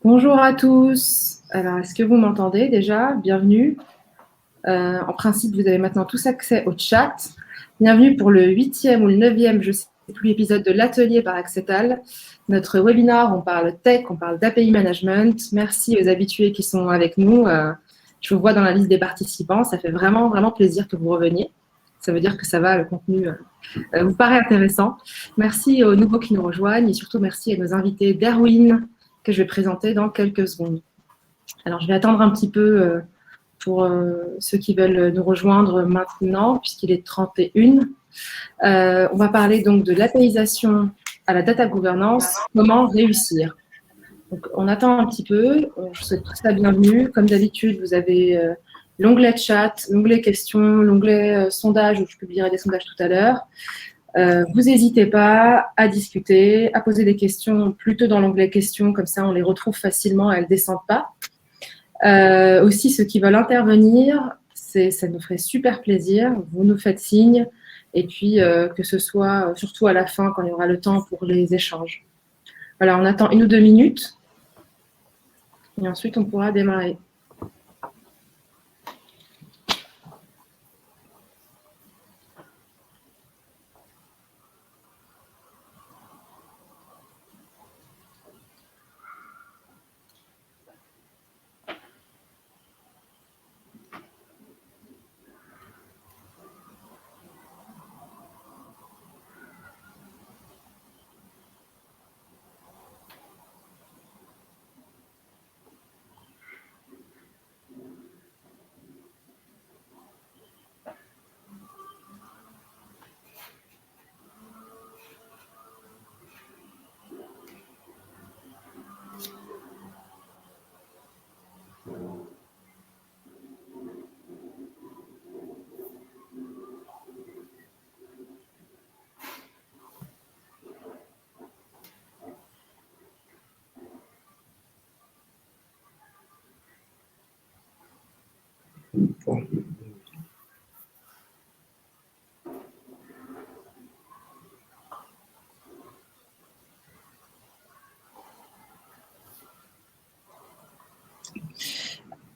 Bonjour à tous. Alors, est-ce que vous m'entendez déjà? Bienvenue. En principe, vous avez maintenant tous accès au chat. Bienvenue pour le 8e ou le 9e, je ne sais plus, épisode de l'atelier par Accetal. Notre webinaire, on parle tech, on parle d'API management. Merci aux habitués qui sont avec nous. Je vous vois dans la liste des participants. Ça fait vraiment, vraiment plaisir que vous reveniez. Ça veut dire que ça va, le contenu vous paraît intéressant. Merci aux nouveaux qui nous rejoignent et surtout merci à nos invités d'Erwin, que je vais présenter dans quelques secondes. Alors, je vais attendre un petit peu pour ceux qui veulent nous rejoindre maintenant, puisqu'il est 31. On va parler donc de l'APIisation à la data governance, comment réussir. Donc, on attend un petit peu, je vous souhaite tous la bienvenue. Comme d'habitude, vous avez l'onglet chat, l'onglet questions, l'onglet sondage, où je publierai des sondages tout à l'heure. Vous n'hésitez pas à discuter, à poser des questions plutôt dans l'onglet questions, comme ça on les retrouve facilement, elles ne descendent pas. Aussi, ceux qui veulent intervenir, ça nous ferait super plaisir, vous nous faites signe, et puis que ce soit surtout à la fin, quand il y aura le temps pour les échanges. Voilà, on attend 1 ou 2 minutes, et ensuite on pourra démarrer.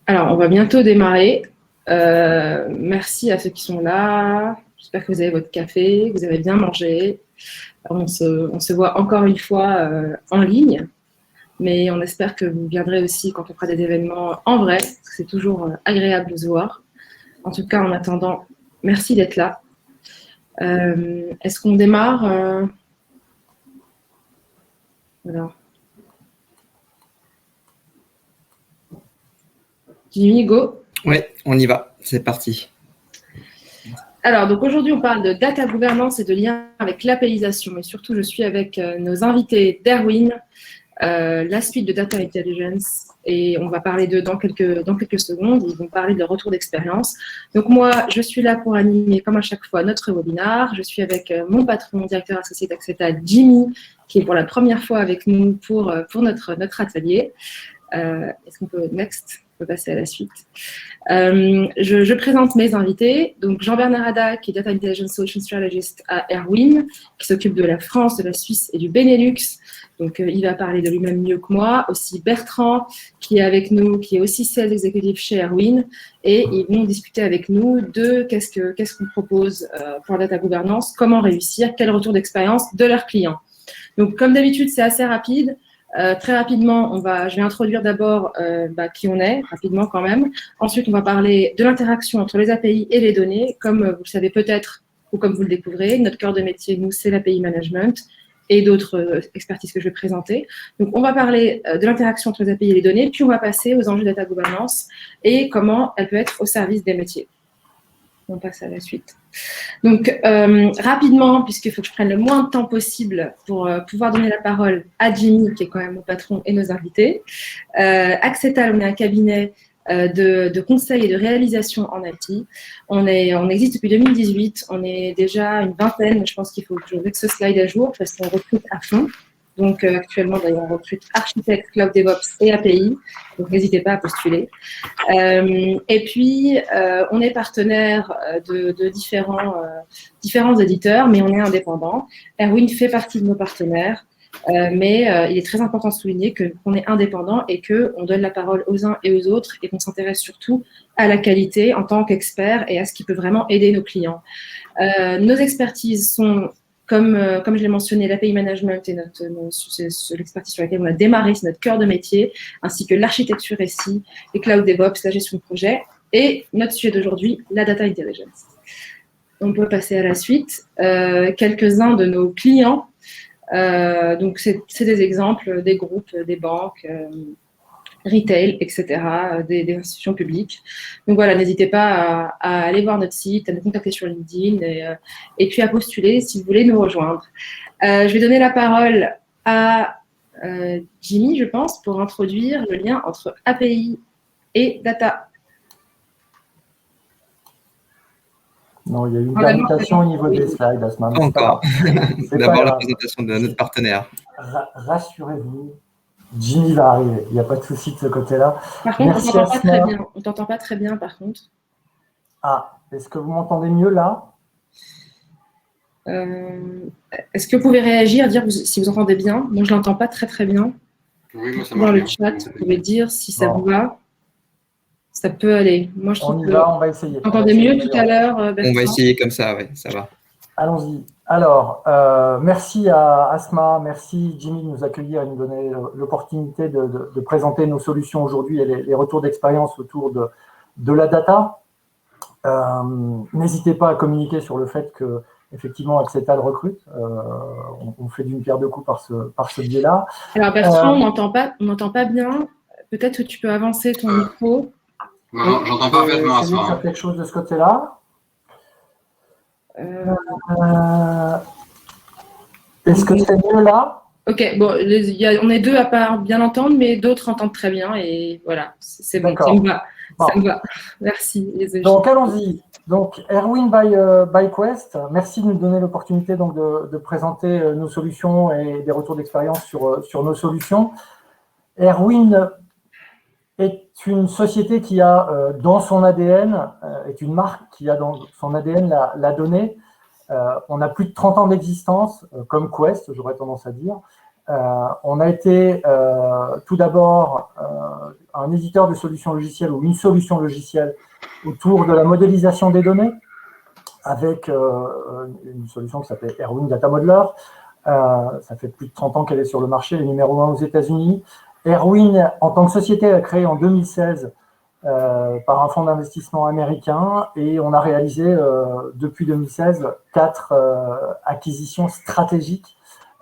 Alors, on va bientôt démarrer. Merci à ceux qui sont là. J'espère que vous avez votre café, que vous avez bien mangé. On se voit encore une fois en ligne, mais on espère que vous viendrez aussi quand on fera des événements en vrai, parce que c'est toujours agréable de se voir. En tout cas, en attendant, merci d'être là. Est-ce qu'on démarre Alors, Jimmy, go. Ouais, on y va, c'est parti. Alors, donc aujourd'hui, on parle de data gouvernance et de lien avec l'APIisation, mais surtout, je suis avec nos invités d'Erwin, la suite de Data Intelligence, et on va parler d'eux dans quelques secondes. Ils vont parler de leur retour d'expérience. Donc moi, je suis là pour animer, comme à chaque fois, notre webinaire. Je suis avec mon patron, directeur associé d'Accetal, Jimmy, qui est pour la première fois avec nous pour notre atelier. Est-ce qu'on peut, next, on peut passer à la suite. Je présente mes invités. Donc Jean-Bernard Hadda, qui est Data Intelligence Solution Strategist à Erwin, qui s'occupe de la France, de la Suisse et du Benelux. Donc il va parler de lui-même mieux que moi. Aussi Bertrand, qui est avec nous, qui est aussi sales executive chez Erwin. Et ils vont discuter avec nous de qu'est-ce qu'on propose pour la data gouvernance, comment réussir, quel retour d'expérience de leurs clients. Donc comme d'habitude, c'est assez rapide. Très rapidement, je vais introduire d'abord qui on est, rapidement quand même. Ensuite, on va parler de l'interaction entre les API et les données. Comme vous le savez peut-être, ou comme vous le découvrez, notre cœur de métier, nous, c'est l'API management et d'autres expertises que je vais présenter. Donc, on va parler de l'interaction entre les API et les données, puis on va passer aux enjeux de data governance et comment elle peut être au service des métiers. On passe à la suite. Donc, rapidement, puisqu'il faut que je prenne le moins de temps possible pour pouvoir donner la parole à Jimmy, qui est quand même mon patron, et nos invités. Accetal, on est un cabinet de conseil et de réalisation en IT. On existe depuis 2018. On est déjà une vingtaine. Je pense qu'il faut que je mette ce slide à jour parce qu'on recrute à fond. Donc, actuellement, d'ailleurs, on recrute architecte, cloud DevOps et API. Donc, n'hésitez pas à postuler. Et puis, on est partenaire de différents éditeurs, mais on est indépendant. Erwin fait partie de nos partenaires. Mais il est très important de souligner qu'on est indépendant et qu'on donne la parole aux uns et aux autres et qu'on s'intéresse surtout à la qualité en tant qu'expert et à ce qui peut vraiment aider nos clients. Nos expertises sont, comme je l'ai mentionné, l'API management et c'est l'expertise sur laquelle on a démarré, c'est notre cœur de métier, ainsi que l'architecture SI, les cloud DevOps, la gestion de projet et notre sujet d'aujourd'hui, la data intelligence. On peut passer à la suite. Quelques-uns de nos clients. Donc, c'est des exemples des groupes, des banques, retail, etc., des institutions publiques. Donc voilà, n'hésitez pas à aller voir notre site, à nous contacter sur LinkedIn et puis à postuler si vous voulez nous rejoindre. Je vais donner la parole à Jimmy, je pense, pour introduire le lien entre API et data. Non, il y a eu une permutation au niveau des slides à ce moment. Encore. D'abord la présentation de notre partenaire. Rassurez-vous, Jimmy va arriver. Il n'y a pas de souci de ce côté-là. Par contre, on t'entend pas très bien. On t'entend pas très bien, par contre. Ah, est-ce que vous m'entendez mieux là? Est-ce que vous pouvez réagir, dire si vous entendez bien? Moi, je ne l'entends pas très très bien. Oui, moi ça marche. Dans le bien. chat, vous pouvez dire si ça vous va. Ça peut aller. Moi, je trouve on y va, on va essayer. Vous entendez mieux tout à l'heure, Bertrand? On va essayer comme ça, oui, ça va. Allons-y. Alors, merci à Asma, merci Jimmy de nous accueillir et de nous donner l'opportunité de présenter nos solutions aujourd'hui et les retours d'expérience autour de la data. N'hésitez pas à communiquer sur le fait que effectivement Axetal recrute. On fait d'une pierre deux coups par ce biais-là. Alors Bertrand, on n'entend pas bien. Peut-être que tu peux avancer ton micro. Non, j'entends parfaitement Asma. Faire quelque chose de ce côté-là. Est-ce que c'est mieux là? Ok, bon, on est deux à pas bien entendre, mais d'autres entendent très bien et voilà, c'est bon, ça me va. Bon. Ça me va. Merci. Donc allons-y. Donc Erwin by Quest, merci de nous donner l'opportunité donc de présenter nos solutions et des retours d'expérience sur nos solutions. Erwin est une société qui a dans son ADN, est une marque qui a dans son ADN la donnée. On a plus de 30 ans d'existence, comme Quest, j'aurais tendance à dire. On a été tout d'abord un éditeur de solutions logicielles ou une solution logicielle autour de la modélisation des données avec une solution qui s'appelle Erwin Data Modeler. Ça fait plus de 30 ans qu'elle est sur le marché, elle est numéro 1 aux États-Unis. Erwin, en tant que société, a créé en 2016 par un fonds d'investissement américain et on a réalisé depuis 2016 4 acquisitions stratégiques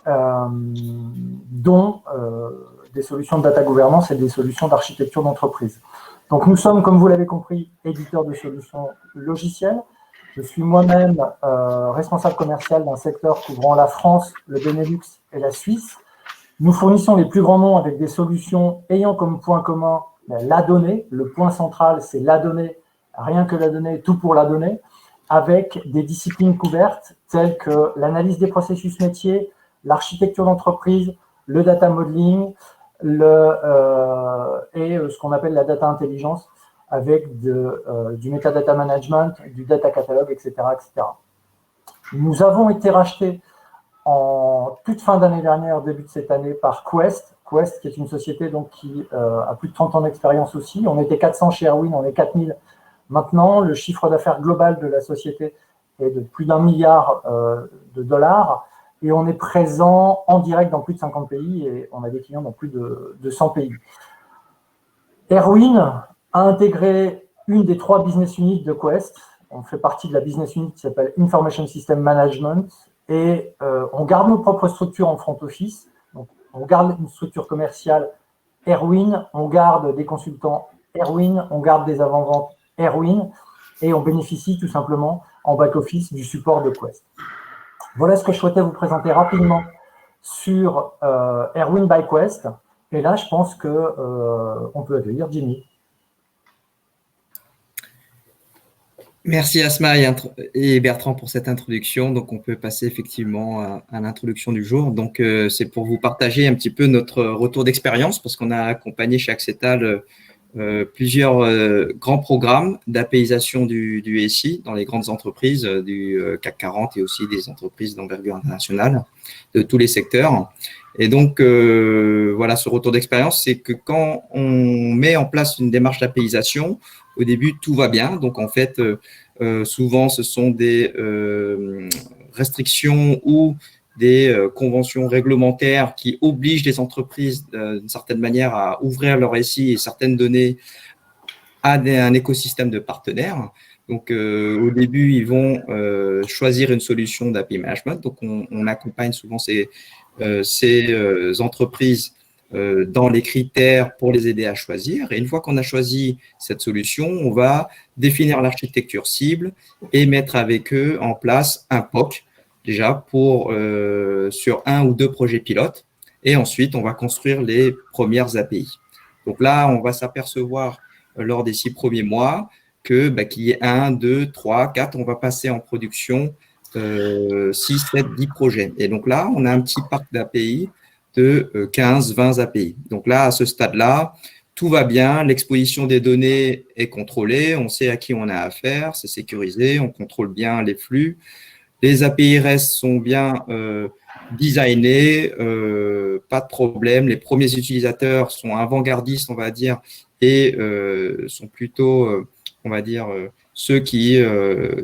dont des solutions de data gouvernance et des solutions d'architecture d'entreprise. Donc nous sommes, comme vous l'avez compris, éditeurs de solutions logicielles. Je suis moi-même responsable commercial d'un secteur couvrant la France, le Benelux et la Suisse. Nous fournissons les plus grands noms avec des solutions ayant comme point commun la donnée. Le point central, c'est la donnée, rien que la donnée, tout pour la donnée, avec des disciplines couvertes telles que l'analyse des processus métiers, l'architecture d'entreprise, le data modeling et ce qu'on appelle la data intelligence avec du metadata management, du data catalogue, etc., etc. Nous avons été rachetés en toute fin d'année dernière, début de cette année, par Quest. Quest, qui est une société donc, qui a plus de 30 ans d'expérience aussi. On était 400 chez Erwin, on est 4000 maintenant. Le chiffre d'affaires global de la société est de plus d'1 milliard de dollars. Et on est présent en direct dans plus de 50 pays et on a des clients dans plus de 100 pays. Erwin a intégré une des 3 business units de Quest. On fait partie de la business unit qui s'appelle Information System Management. Et on garde nos propres structures en front office. Donc, on garde une structure commerciale Erwin, on garde des consultants Erwin, on garde des avant-ventes Erwin, et on bénéficie tout simplement en back-office du support de Quest. Voilà ce que je souhaitais vous présenter rapidement sur Erwin by Quest. Et là, je pense qu'on peut accueillir Jimmy. Merci Asma et Bertrand pour cette introduction. Donc, on peut passer effectivement à l'introduction du jour. Donc, c'est pour vous partager un petit peu notre retour d'expérience parce qu'on a accompagné chez Axetal plusieurs grands programmes d'APIsation du SI dans les grandes entreprises du CAC 40 et aussi des entreprises d'envergure internationale de tous les secteurs. Et donc, voilà, ce retour d'expérience, c'est que quand on met en place une démarche d'APIsation, au début, tout va bien. Donc, en fait, souvent, ce sont des restrictions ou des conventions réglementaires qui obligent les entreprises d'une certaine manière à ouvrir leur SI et certaines données à un écosystème de partenaires. Donc, au début, ils vont choisir une solution d'API management. Donc, on accompagne souvent ces entreprises dans les critères pour les aider à choisir. Et une fois qu'on a choisi cette solution, on va définir l'architecture cible et mettre avec eux en place un POC, déjà pour sur 1 ou 2 projets pilotes. Et ensuite, on va construire les premières API. Donc là, on va s'apercevoir lors des 6 premiers mois qu'il y ait 1, 2, 3, 4, on va passer en production 6, 7, 10 projets. Et donc là, on a un petit parc d'API de 15, 20 API. Donc là, à ce stade-là, tout va bien, l'exposition des données est contrôlée, on sait à qui on a affaire, c'est sécurisé, on contrôle bien les flux. Les API REST sont bien designés, pas de problème. Les premiers utilisateurs sont avant-gardistes, on va dire, et sont plutôt, on va dire, ceux qui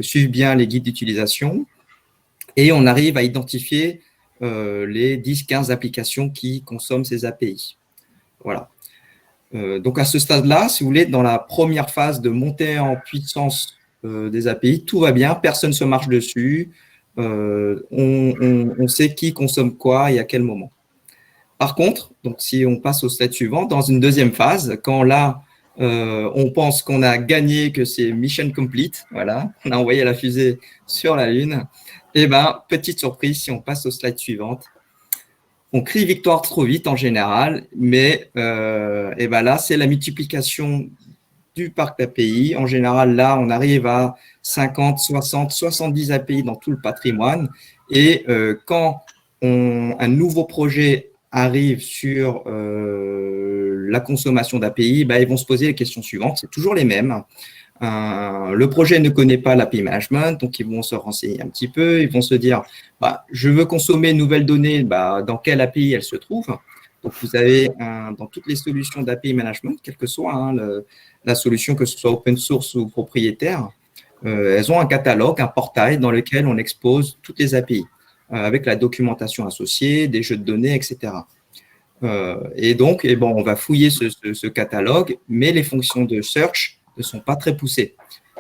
suivent bien les guides d'utilisation. Et on arrive à identifier les 10-15 applications qui consomment ces API. Voilà. Donc, à ce stade-là, si vous voulez, dans la première phase de montée en puissance des API, tout va bien, personne ne se marche dessus. On sait qui consomme quoi et à quel moment. Par contre, donc si on passe au slide suivant, dans une deuxième phase, quand là, on pense qu'on a gagné, que c'est mission complete, voilà, on a envoyé la fusée sur la Lune, et bien, petite surprise, si on passe au slide suivante, on crie victoire trop vite en général, mais et ben là, c'est la multiplication du parc d'API. En général, là, on arrive à 50, 60, 70 API dans tout le patrimoine. Et quand un nouveau projet arrive sur la consommation d'API, ben, ils vont se poser les questions suivantes. C'est toujours les mêmes. Le projet ne connaît pas l'API management, donc ils vont se renseigner un petit peu. Ils vont se dire, je veux consommer une nouvelle donnée, dans quelle API elle se trouve. Donc, vous avez dans toutes les solutions d'API management, quelle que soit la solution, que ce soit open source ou propriétaire, elles ont un catalogue, un portail dans lequel on expose toutes les API avec la documentation associée, des jeux de données, etc. Et donc, on va fouiller ce catalogue, mais les fonctions de search ne sont pas très poussées.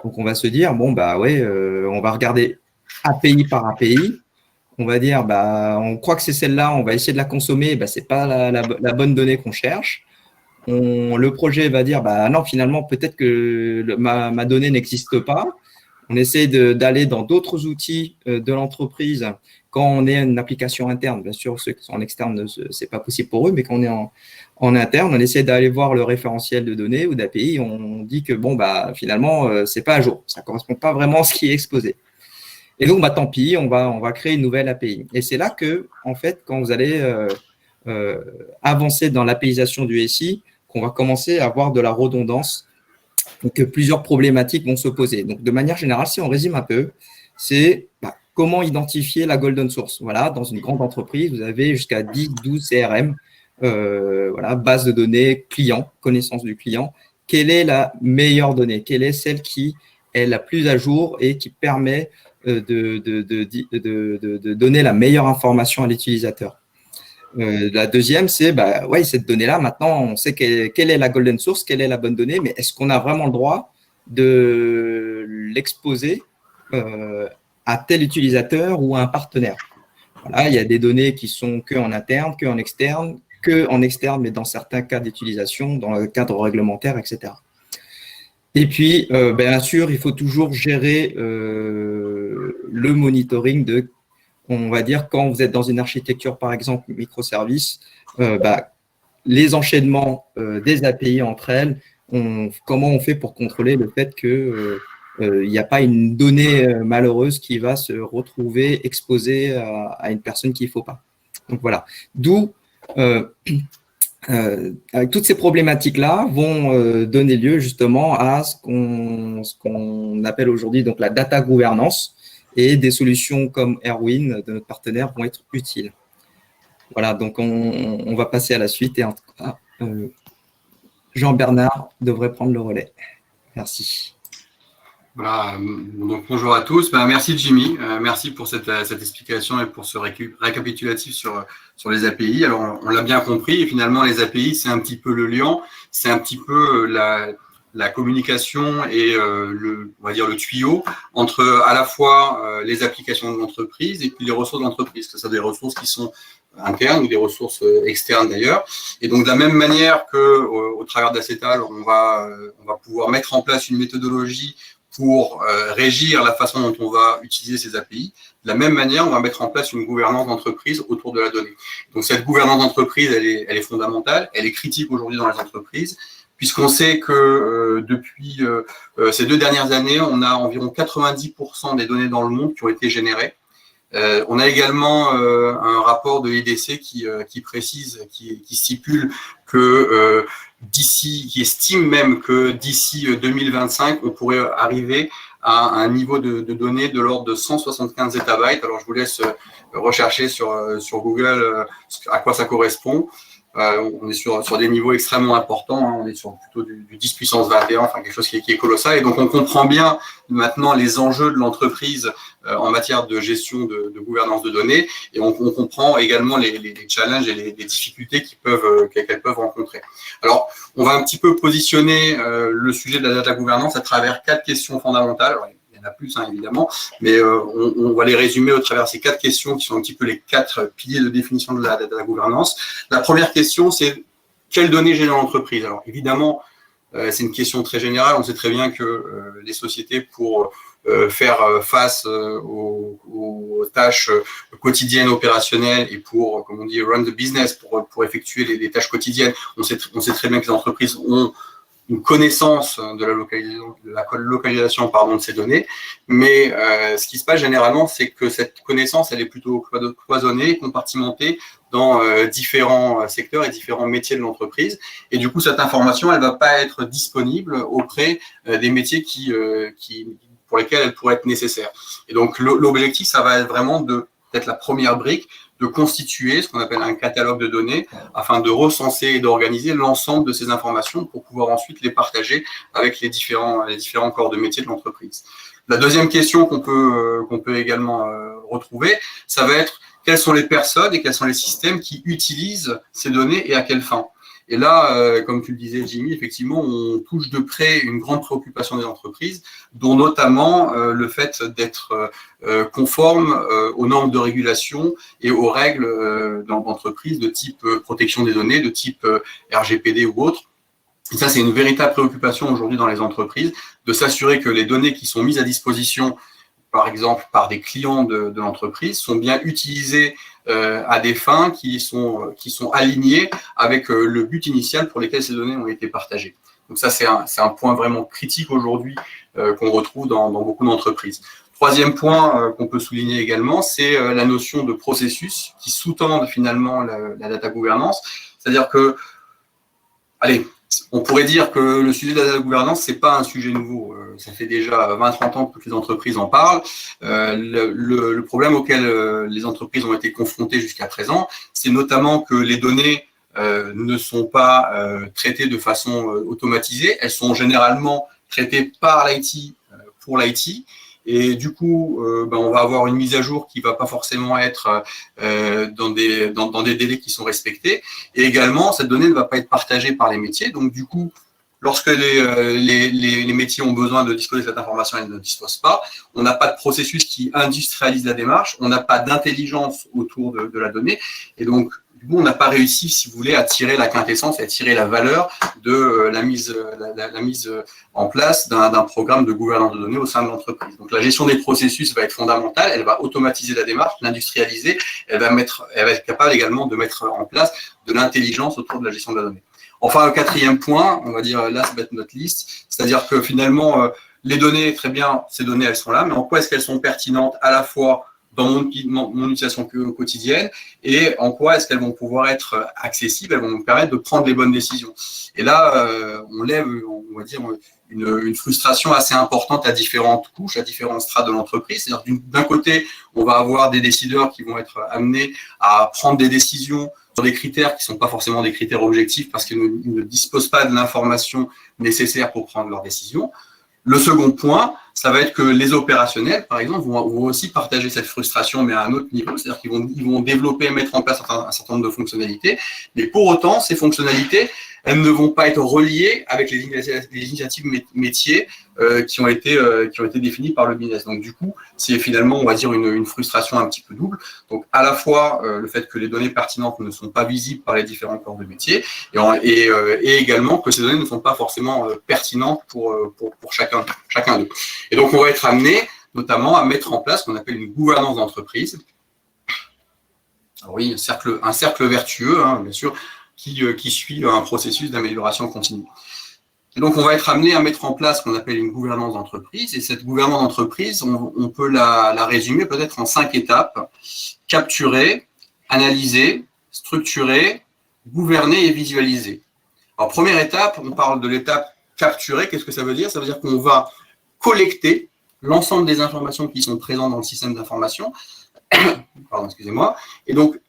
Donc, on va se dire, on va regarder API par API. On va dire, on croit que c'est celle-là, on va essayer de la consommer, ce n'est pas la bonne donnée qu'on cherche. Le projet va dire, non, finalement, peut-être que ma donnée n'existe pas. On essaie d'aller dans d'autres outils de l'entreprise quand on est une application interne. Bien sûr, ceux qui sont en externe, ce n'est pas possible pour eux, mais quand on est en interne, on essaie d'aller voir le référentiel de données ou d'API. On dit que, finalement, ce n'est pas à jour. Ça ne correspond pas vraiment à ce qui est exposé. Et donc, tant pis, on va créer une nouvelle API. Et c'est là que, en fait, quand vous allez avancer dans l'APIsation du SI, qu'on va commencer à avoir de la redondance, donc que plusieurs problématiques vont se poser. Donc, de manière générale, si on résume un peu, c'est comment identifier la golden source. Voilà, dans une grande entreprise, vous avez jusqu'à 10, 12 CRM, base de données client, connaissance du client. Quelle est la meilleure donnée? Quelle est celle qui est la plus à jour et qui permet de donner la meilleure information à l'utilisateur? La deuxième, c'est, cette donnée-là, maintenant, on sait quelle est la golden source, quelle est la bonne donnée, mais est-ce qu'on a vraiment le droit de l'exposer à tel utilisateur ou à un partenaire? Voilà, il y a des données qui sont qu'en interne, qu'en externe, mais dans certains cas d'utilisation, dans le cadre réglementaire, etc. Et puis, bien sûr, il faut toujours gérer le monitoring on va dire, quand vous êtes dans une architecture, par exemple, microservice, les enchaînements des API entre elles, comment on fait pour contrôler le fait qu'il n'y a pas une donnée malheureuse qui va se retrouver exposée à une personne qu'il ne faut pas. Donc, voilà. D'où avec toutes ces problématiques-là vont donner lieu justement à ce qu'on appelle aujourd'hui donc la data gouvernance, et des solutions comme Erwin de notre partenaire vont être utiles. Voilà, donc on va passer à la suite et en tout cas, Jean-Bernard devrait prendre le relais. Merci. Voilà, donc bonjour à tous. Merci Jimmy, merci pour cette explication et pour ce récapitulatif sur les API. Alors on l'a bien compris, et finalement les API c'est un petit peu le lien, c'est un petit peu la communication et on va dire le tuyau entre à la fois les applications de l'entreprise et puis les ressources de l'entreprise, que ce soit des ressources qui sont internes ou des ressources externes d'ailleurs. Et donc de la même manière que au travers d'Acetal, on va pouvoir mettre en place une méthodologie pour régir la façon dont on va utiliser ces API. De la même manière, on va mettre en place une gouvernance d'entreprise autour de la donnée. Donc cette gouvernance d'entreprise, elle est fondamentale, elle est critique aujourd'hui dans les entreprises, puisqu'on sait que depuis ces 2 dernières années, on a environ 90% des données dans le monde qui ont été générées. On a également un rapport de l'IDC qui précise, qui stipule que qui estime même que d'ici 2025, on pourrait arriver à un niveau de données de l'ordre de 175 zettabytes. Alors, je vous laisse rechercher sur Google à quoi ça correspond. On est sur des niveaux extrêmement importants, hein. On est sur plutôt du 10 puissance 21, enfin quelque chose qui est colossal. Et donc, on comprend bien maintenant les enjeux de l'entreprise en matière de gestion de gouvernance de données. Et on comprend également les challenges et les difficultés qu'elles peuvent rencontrer. Alors, on va un petit peu positionner le sujet de la data gouvernance à travers 4 questions fondamentales. Alors, il y en a plus, hein, évidemment, mais on va les résumer au travers de ces 4 questions qui sont un petit peu les 4 piliers de définition de la gouvernance. La première question, c'est quelles données j'ai dans l'entreprise? Alors, évidemment, c'est une question très générale. On sait très bien que les sociétés, pour faire face aux tâches quotidiennes opérationnelles et pour, comme on dit, run the business, pour effectuer les tâches quotidiennes, on sait très bien que les entreprises ont une connaissance de la localisation de ces données, mais ce qui se passe généralement, c'est que cette connaissance, elle est plutôt cloisonnée, compartimentée dans différents secteurs et différents métiers de l'entreprise, et du coup, cette information, elle ne va pas être disponible auprès des métiers pour lesquels elle pourrait être nécessaire. Et donc, l'objectif, ça va être vraiment peut-être la première brique, de constituer ce qu'on appelle un catalogue de données afin de recenser et d'organiser l'ensemble de ces informations pour pouvoir ensuite les partager avec les différents corps de métier de l'entreprise. La deuxième question qu'on peut également retrouver, ça va être quelles sont les personnes et quels sont les systèmes qui utilisent ces données et à quelle fin. Et là, comme tu le disais, Jimmy, effectivement, on touche de près une grande préoccupation des entreprises, dont notamment le fait d'être conforme aux normes de régulation et aux règles dans l'entreprise de type protection des données, de type RGPD ou autre. Et ça, c'est une véritable préoccupation aujourd'hui dans les entreprises, de s'assurer que les données qui sont mises à disposition, par exemple par des clients de l'entreprise, sont bien utilisées à des fins qui sont alignées avec le but initial pour lesquels ces données ont été partagées. Donc ça, c'est un point vraiment critique aujourd'hui qu'on retrouve dans beaucoup d'entreprises. Troisième point qu'on peut souligner également, c'est la notion de processus qui sous-tendent finalement la data gouvernance. C'est-à-dire que, on pourrait dire que le sujet de la data gouvernance, c'est pas un sujet nouveau. Ça fait déjà 20-30 ans que toutes les entreprises en parlent. Le problème auquel les entreprises ont été confrontées jusqu'à présent, c'est notamment que les données ne sont pas traitées de façon automatisée. Elles sont généralement traitées par l'IT pour l'IT. Et du coup, on va avoir une mise à jour qui ne va pas forcément être dans des délais qui sont respectés. Et également, cette donnée ne va pas être partagée par les métiers. Donc, du coup, lorsque les métiers ont besoin de disposer de cette information, elles ne disposent pas. On n'a pas de processus qui industrialise la démarche. On n'a pas d'intelligence autour de la donnée. Et donc, du coup, on n'a pas réussi, si vous voulez, à tirer la quintessence et à tirer la valeur de la mise en place d'un programme de gouvernance de données au sein de l'entreprise. Donc, la gestion des processus va être fondamentale. Elle va automatiser la démarche, l'industrialiser. Elle va être capable également de mettre en place de l'intelligence autour de la gestion de la donnée. Enfin, le quatrième point, on va dire last but not least, c'est-à-dire que finalement, les données, très bien, ces données, elles sont là, mais en quoi est-ce qu'elles sont pertinentes à la fois dans mon utilisation quotidienne et en quoi est-ce qu'elles vont pouvoir être accessibles, elles vont nous permettre de prendre les bonnes décisions. Et là, on lève, on va dire, une frustration assez importante à différentes couches, à différentes strates de l'entreprise. C'est-à-dire d'un côté, on va avoir des décideurs qui vont être amenés à prendre des décisions sur des critères qui ne sont pas forcément des critères objectifs parce qu'ils ne disposent pas de l'information nécessaire pour prendre leurs décisions. Le second point, ça va être que les opérationnels, par exemple, vont aussi partager cette frustration, mais à un autre niveau. C'est-à-dire qu'ils vont développer et mettre en place un certain nombre de fonctionnalités. Mais pour autant, ces fonctionnalités, elles ne vont pas être reliées avec les initiatives métiers qui ont été définies par le business. Donc, du coup, c'est finalement, on va dire, une frustration un petit peu double. Donc, à la fois, le fait que les données pertinentes ne sont pas visibles par les différents corps de métier et également que ces données ne sont pas forcément pertinentes pour chacun d'eux. Et donc, on va être amené notamment à mettre en place ce qu'on appelle une gouvernance d'entreprise. Alors oui, un cercle vertueux, hein, bien sûr, qui suit un processus d'amélioration continue. Et donc, on va être amené à mettre en place ce qu'on appelle une gouvernance d'entreprise. Et cette gouvernance d'entreprise, on peut la résumer peut-être en 5 étapes. Capturer, analyser, structurer, gouverner et visualiser. Alors, première étape, on parle de l'étape capturer. Qu'est-ce que ça veut dire? Ça veut dire qu'on va collecter l'ensemble des informations qui sont présentes dans le système d'information. Pardon, excusez-moi. Et donc,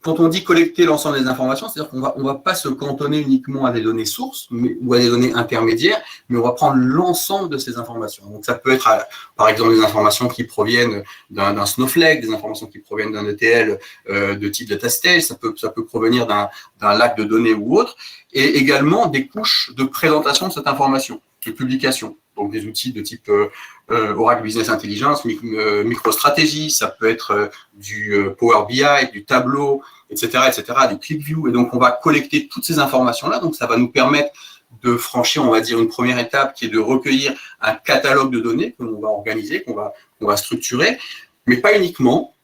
quand on dit collecter l'ensemble des informations, c'est-à-dire qu'on va pas se cantonner uniquement à des données sources ou à des données intermédiaires, mais on va prendre l'ensemble de ces informations. Donc, ça peut être, par exemple, des informations qui proviennent d'un Snowflake, des informations qui proviennent d'un ETL de type DataStage, ça peut provenir d'un lac de données ou autre, et également des couches de présentation de cette information, de publication. Donc, des outils de type Oracle Business Intelligence, MicroStrategy, ça peut être du Power BI, du Tableau, etc., du ClickView. Et donc, on va collecter toutes ces informations-là. Donc, ça va nous permettre de franchir, on va dire, une première étape qui est de recueillir un catalogue de données que l'on va organiser, qu'on va structurer, mais pas uniquement.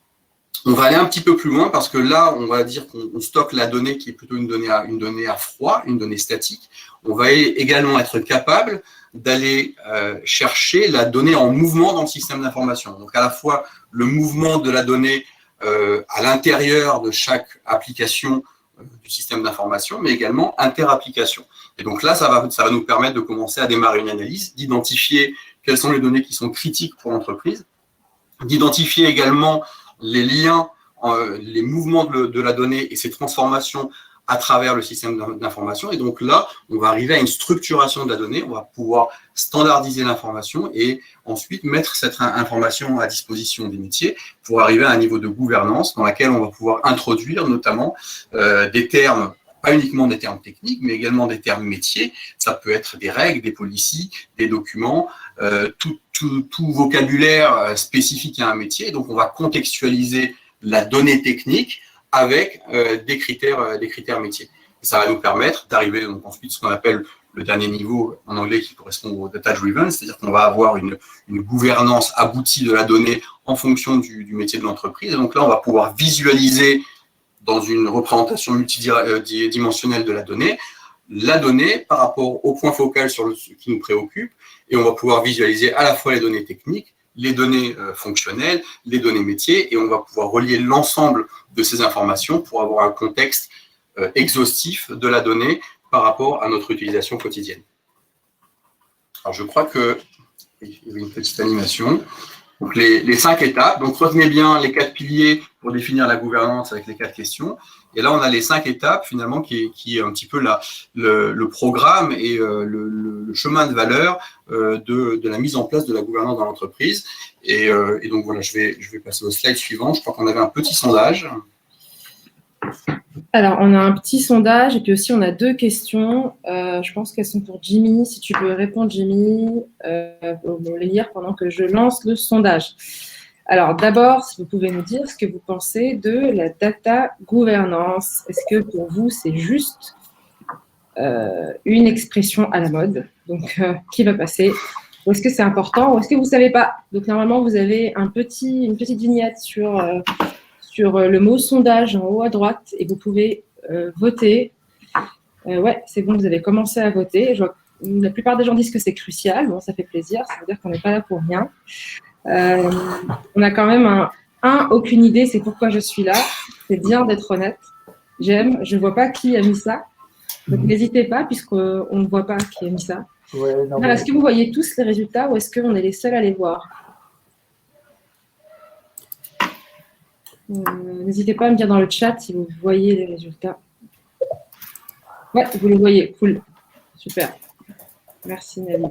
On va aller un petit peu plus loin parce que là, on va dire qu'on stocke la donnée qui est plutôt une donnée à froid, une donnée statique. On va également être capable d'aller chercher la donnée en mouvement dans le système d'information. Donc, à la fois le mouvement de la donnée à l'intérieur de chaque application du système d'information, mais également inter-application. Et donc là, ça va nous permettre de commencer à démarrer une analyse, d'identifier quelles sont les données qui sont critiques pour l'entreprise, d'identifier également les liens, les mouvements de la donnée et ses transformations à travers le système d'information. Et donc là, on va arriver à une structuration de la donnée, on va pouvoir standardiser l'information et ensuite mettre cette information à disposition des métiers pour arriver à un niveau de gouvernance dans laquelle on va pouvoir introduire notamment des termes, pas uniquement des termes techniques, mais également des termes métiers. Ça peut être des règles, des policies, des documents, tout vocabulaire spécifique à un métier. Donc, on va contextualiser la donnée technique avec des critères métiers. Et ça va nous permettre d'arriver donc ensuite à ce qu'on appelle le dernier niveau en anglais qui correspond au data-driven, c'est-à-dire qu'on va avoir une gouvernance aboutie de la donnée en fonction du métier de l'entreprise. Et donc là, on va pouvoir visualiser dans une représentation multidimensionnelle de la donnée par rapport au point focal sur ce qui nous préoccupe, et on va pouvoir visualiser à la fois les données techniques, les données fonctionnelles, les données métiers, et on va pouvoir relier l'ensemble de ces informations pour avoir un contexte exhaustif de la donnée par rapport à notre utilisation quotidienne. Alors, je crois qu'il y avait une petite animation. Donc, les 5 étapes. Donc, retenez bien les 4 piliers pour définir la gouvernance avec les 4 questions. Et là, on a les 5 étapes, finalement, qui est un petit peu le programme et le chemin de valeur de la mise en place de la gouvernance dans l'entreprise. Et donc, voilà, je vais passer au slide suivant. Je crois qu'on avait un petit sondage. Alors, on a un petit sondage et puis aussi, on a 2 questions. Je pense qu'elles sont pour Jimmy. Si tu peux répondre, Jimmy, vous les lire pendant que je lance le sondage. Alors, d'abord, si vous pouvez nous dire ce que vous pensez de la data gouvernance. Est-ce que pour vous, c'est juste une expression à la mode, donc qui va passer? Ou est-ce que c'est important? Ou est-ce que vous ne savez pas? Donc, normalement, vous avez une petite vignette sur le mot sondage en haut à droite et vous pouvez voter. Ouais, c'est bon, vous avez commencé à voter. Je vois que la plupart des gens disent que c'est crucial. Bon, ça fait plaisir, ça veut dire qu'on n'est pas là pour rien. On a quand même aucune idée, c'est pourquoi je suis là. C'est bien d'être honnête. J'aime, je ne vois pas qui a mis ça. Donc, n'hésitez pas, puisqu'on ne voit pas qui a mis ça. Ouais, non, Est-ce que vous voyez tous les résultats ou est-ce qu'on est les seuls à les voir? N'hésitez pas à me dire dans le chat si vous voyez les résultats. Ouais, vous les voyez. Cool. Super. Merci, Nabil.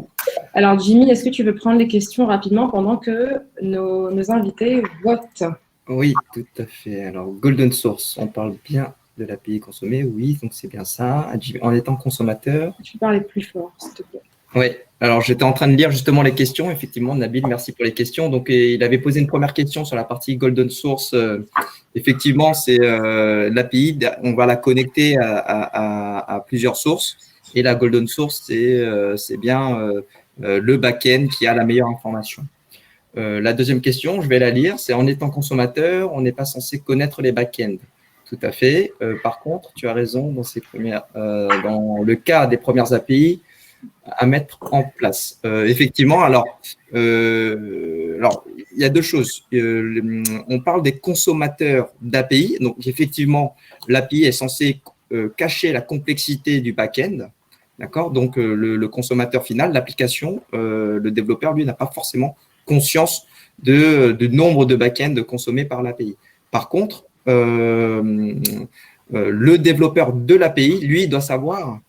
Alors, Jimmy, est-ce que tu veux prendre les questions rapidement pendant que nos invités votent? Oui, tout à fait. Alors, Golden Source, on parle bien de l'API consommée, oui, donc c'est bien ça. En étant consommateur. Tu parlais plus fort, s'il te plaît. Oui, alors j'étais en train de lire justement les questions. Effectivement, Nabil, merci pour les questions. Donc, il avait posé une première question sur la partie Golden Source. Effectivement, c'est l'API, on va la connecter à plusieurs sources. Et la Golden Source, c'est bien le back-end qui a la meilleure information. La deuxième question, je vais la lire, c'est en étant consommateur, on n'est pas censé connaître les back-ends. Tout à fait. Par contre, tu as raison dans le cas des premières API à mettre en place. Effectivement, alors il y a deux choses. On parle des consommateurs d'API. Donc, effectivement, l'API est censée cacher la complexité du back-end. D'accord. Donc, le consommateur final, l'application, le développeur, lui, n'a pas forcément conscience du nombre de back-end consommés par l'API. Par contre, le développeur de l'API, lui, doit savoir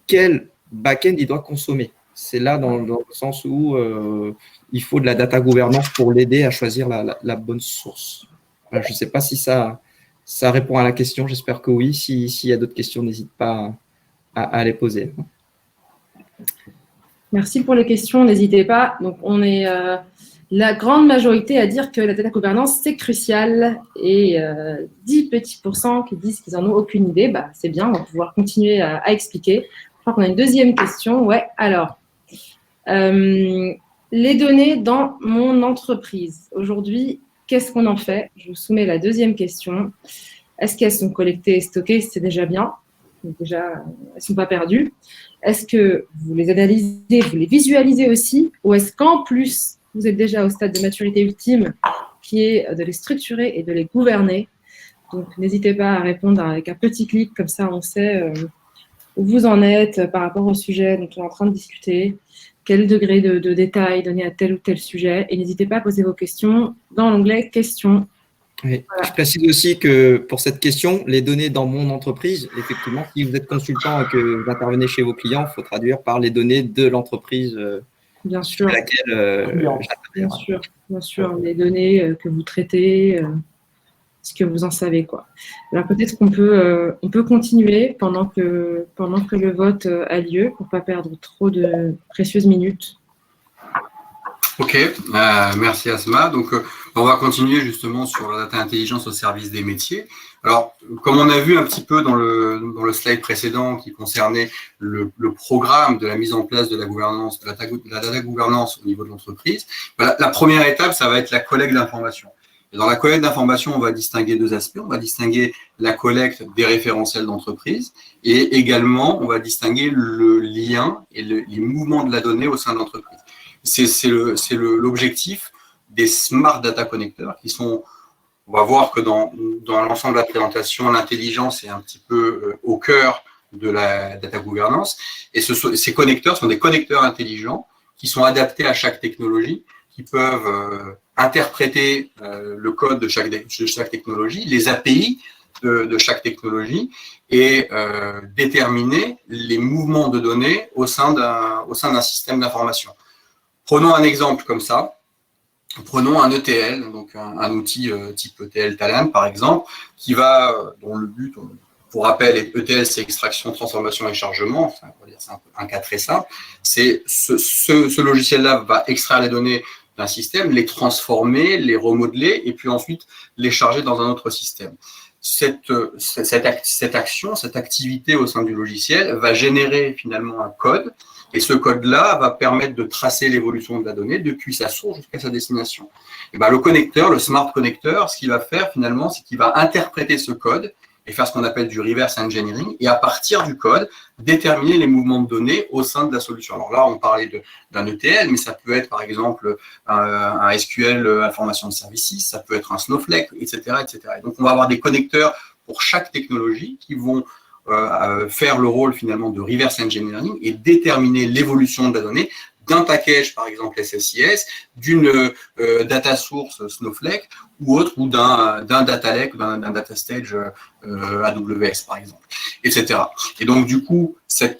quel back-end il doit consommer. C'est là dans le sens où il faut de la data gouvernance pour l'aider à choisir la bonne source. Je ne sais pas si ça répond à la question. J'espère que oui. S'il y a d'autres questions, n'hésite pas à les poser. Merci pour les questions. N'hésitez pas. Donc, on est la grande majorité à dire que la data gouvernance, c'est crucial. Et 10 petits % qui disent qu'ils n'en ont aucune idée. Bah, c'est bien, on va pouvoir continuer à expliquer. Je crois qu'on a une deuxième question. Ouais, alors, les données dans mon entreprise. Aujourd'hui, qu'est-ce qu'on en fait? Je vous soumets la deuxième question. Est-ce qu'elles sont collectées et stockées? C'est déjà bien. Donc déjà, elles ne sont pas perdues. Est-ce que vous les analysez, vous les visualisez aussi? Ou est-ce qu'en plus, vous êtes déjà au stade de maturité ultime qui est de les structurer et de les gouverner? Donc, n'hésitez pas à répondre avec un petit clic, comme ça on sait où vous en êtes par rapport au sujet dont on est en train de discuter, quel degré de détail donner à tel ou tel sujet. Et n'hésitez pas à poser vos questions dans l'onglet « Questions ». Oui. Voilà. Je précise aussi que pour cette question, les données dans mon entreprise, effectivement, si vous êtes consultant et que vous intervenez chez vos clients, il faut traduire par les données de l'entreprise bien sûr. à laquelle j'interviens. Bien sûr, les données que vous traitez, ce que vous en savez, quoi. Alors peut-être qu'on peut continuer pendant que le vote a lieu pour ne pas perdre trop de précieuses minutes. Ok, merci Asma. Donc, on va continuer justement sur la data intelligence au service des métiers. Alors, comme on a vu un petit peu dans le slide précédent qui concernait le programme de la mise en place de la gouvernance, de la data gouvernance au niveau de l'entreprise, la première étape, ça va être la collecte d'informations. Et dans la collecte d'informations, on va distinguer deux aspects. On va distinguer la collecte des référentiels d'entreprise et également, on va distinguer le lien et les mouvements de la donnée au sein de l'entreprise. C'est l'objectif des Smart Data Connectors qui sont, on va voir que dans l'ensemble de la présentation, l'intelligence est un petit peu au cœur de la data gouvernance. Et ces connecteurs sont des connecteurs intelligents qui sont adaptés à chaque technologie, qui peuvent interpréter le code de chaque technologie, les API de chaque technologie et déterminer les mouvements de données au sein d'un système d'information. Prenons un exemple comme ça. Prenons un ETL, donc un outil type ETL Talent, par exemple, dont le but, pour rappel, ETL, c'est extraction, transformation et chargement. Enfin, c'est un cas très simple. C'est ce logiciel-là va extraire les données d'un système, les transformer, les remodeler et puis ensuite les charger dans un autre système. Cette action, cette activité au sein du logiciel va générer finalement un code. Et ce code-là va permettre de tracer l'évolution de la donnée depuis sa source jusqu'à sa destination. Et le connecteur, le smart connecteur, ce qu'il va faire finalement, c'est qu'il va interpréter ce code et faire ce qu'on appelle du reverse engineering, et à partir du code, déterminer les mouvements de données au sein de la solution. Alors là, on parlait d'un ETL, mais ça peut être par exemple un SQL Information Services, ça peut être un Snowflake, etc., etc. Et donc, on va avoir des connecteurs pour chaque technologie qui vont faire le rôle finalement de reverse engineering et déterminer l'évolution de la donnée d'un package, par exemple SSIS, d'une data source Snowflake ou autre, ou d'un data lake, d'un data stage AWS, par exemple, etc. Et donc, du coup, ces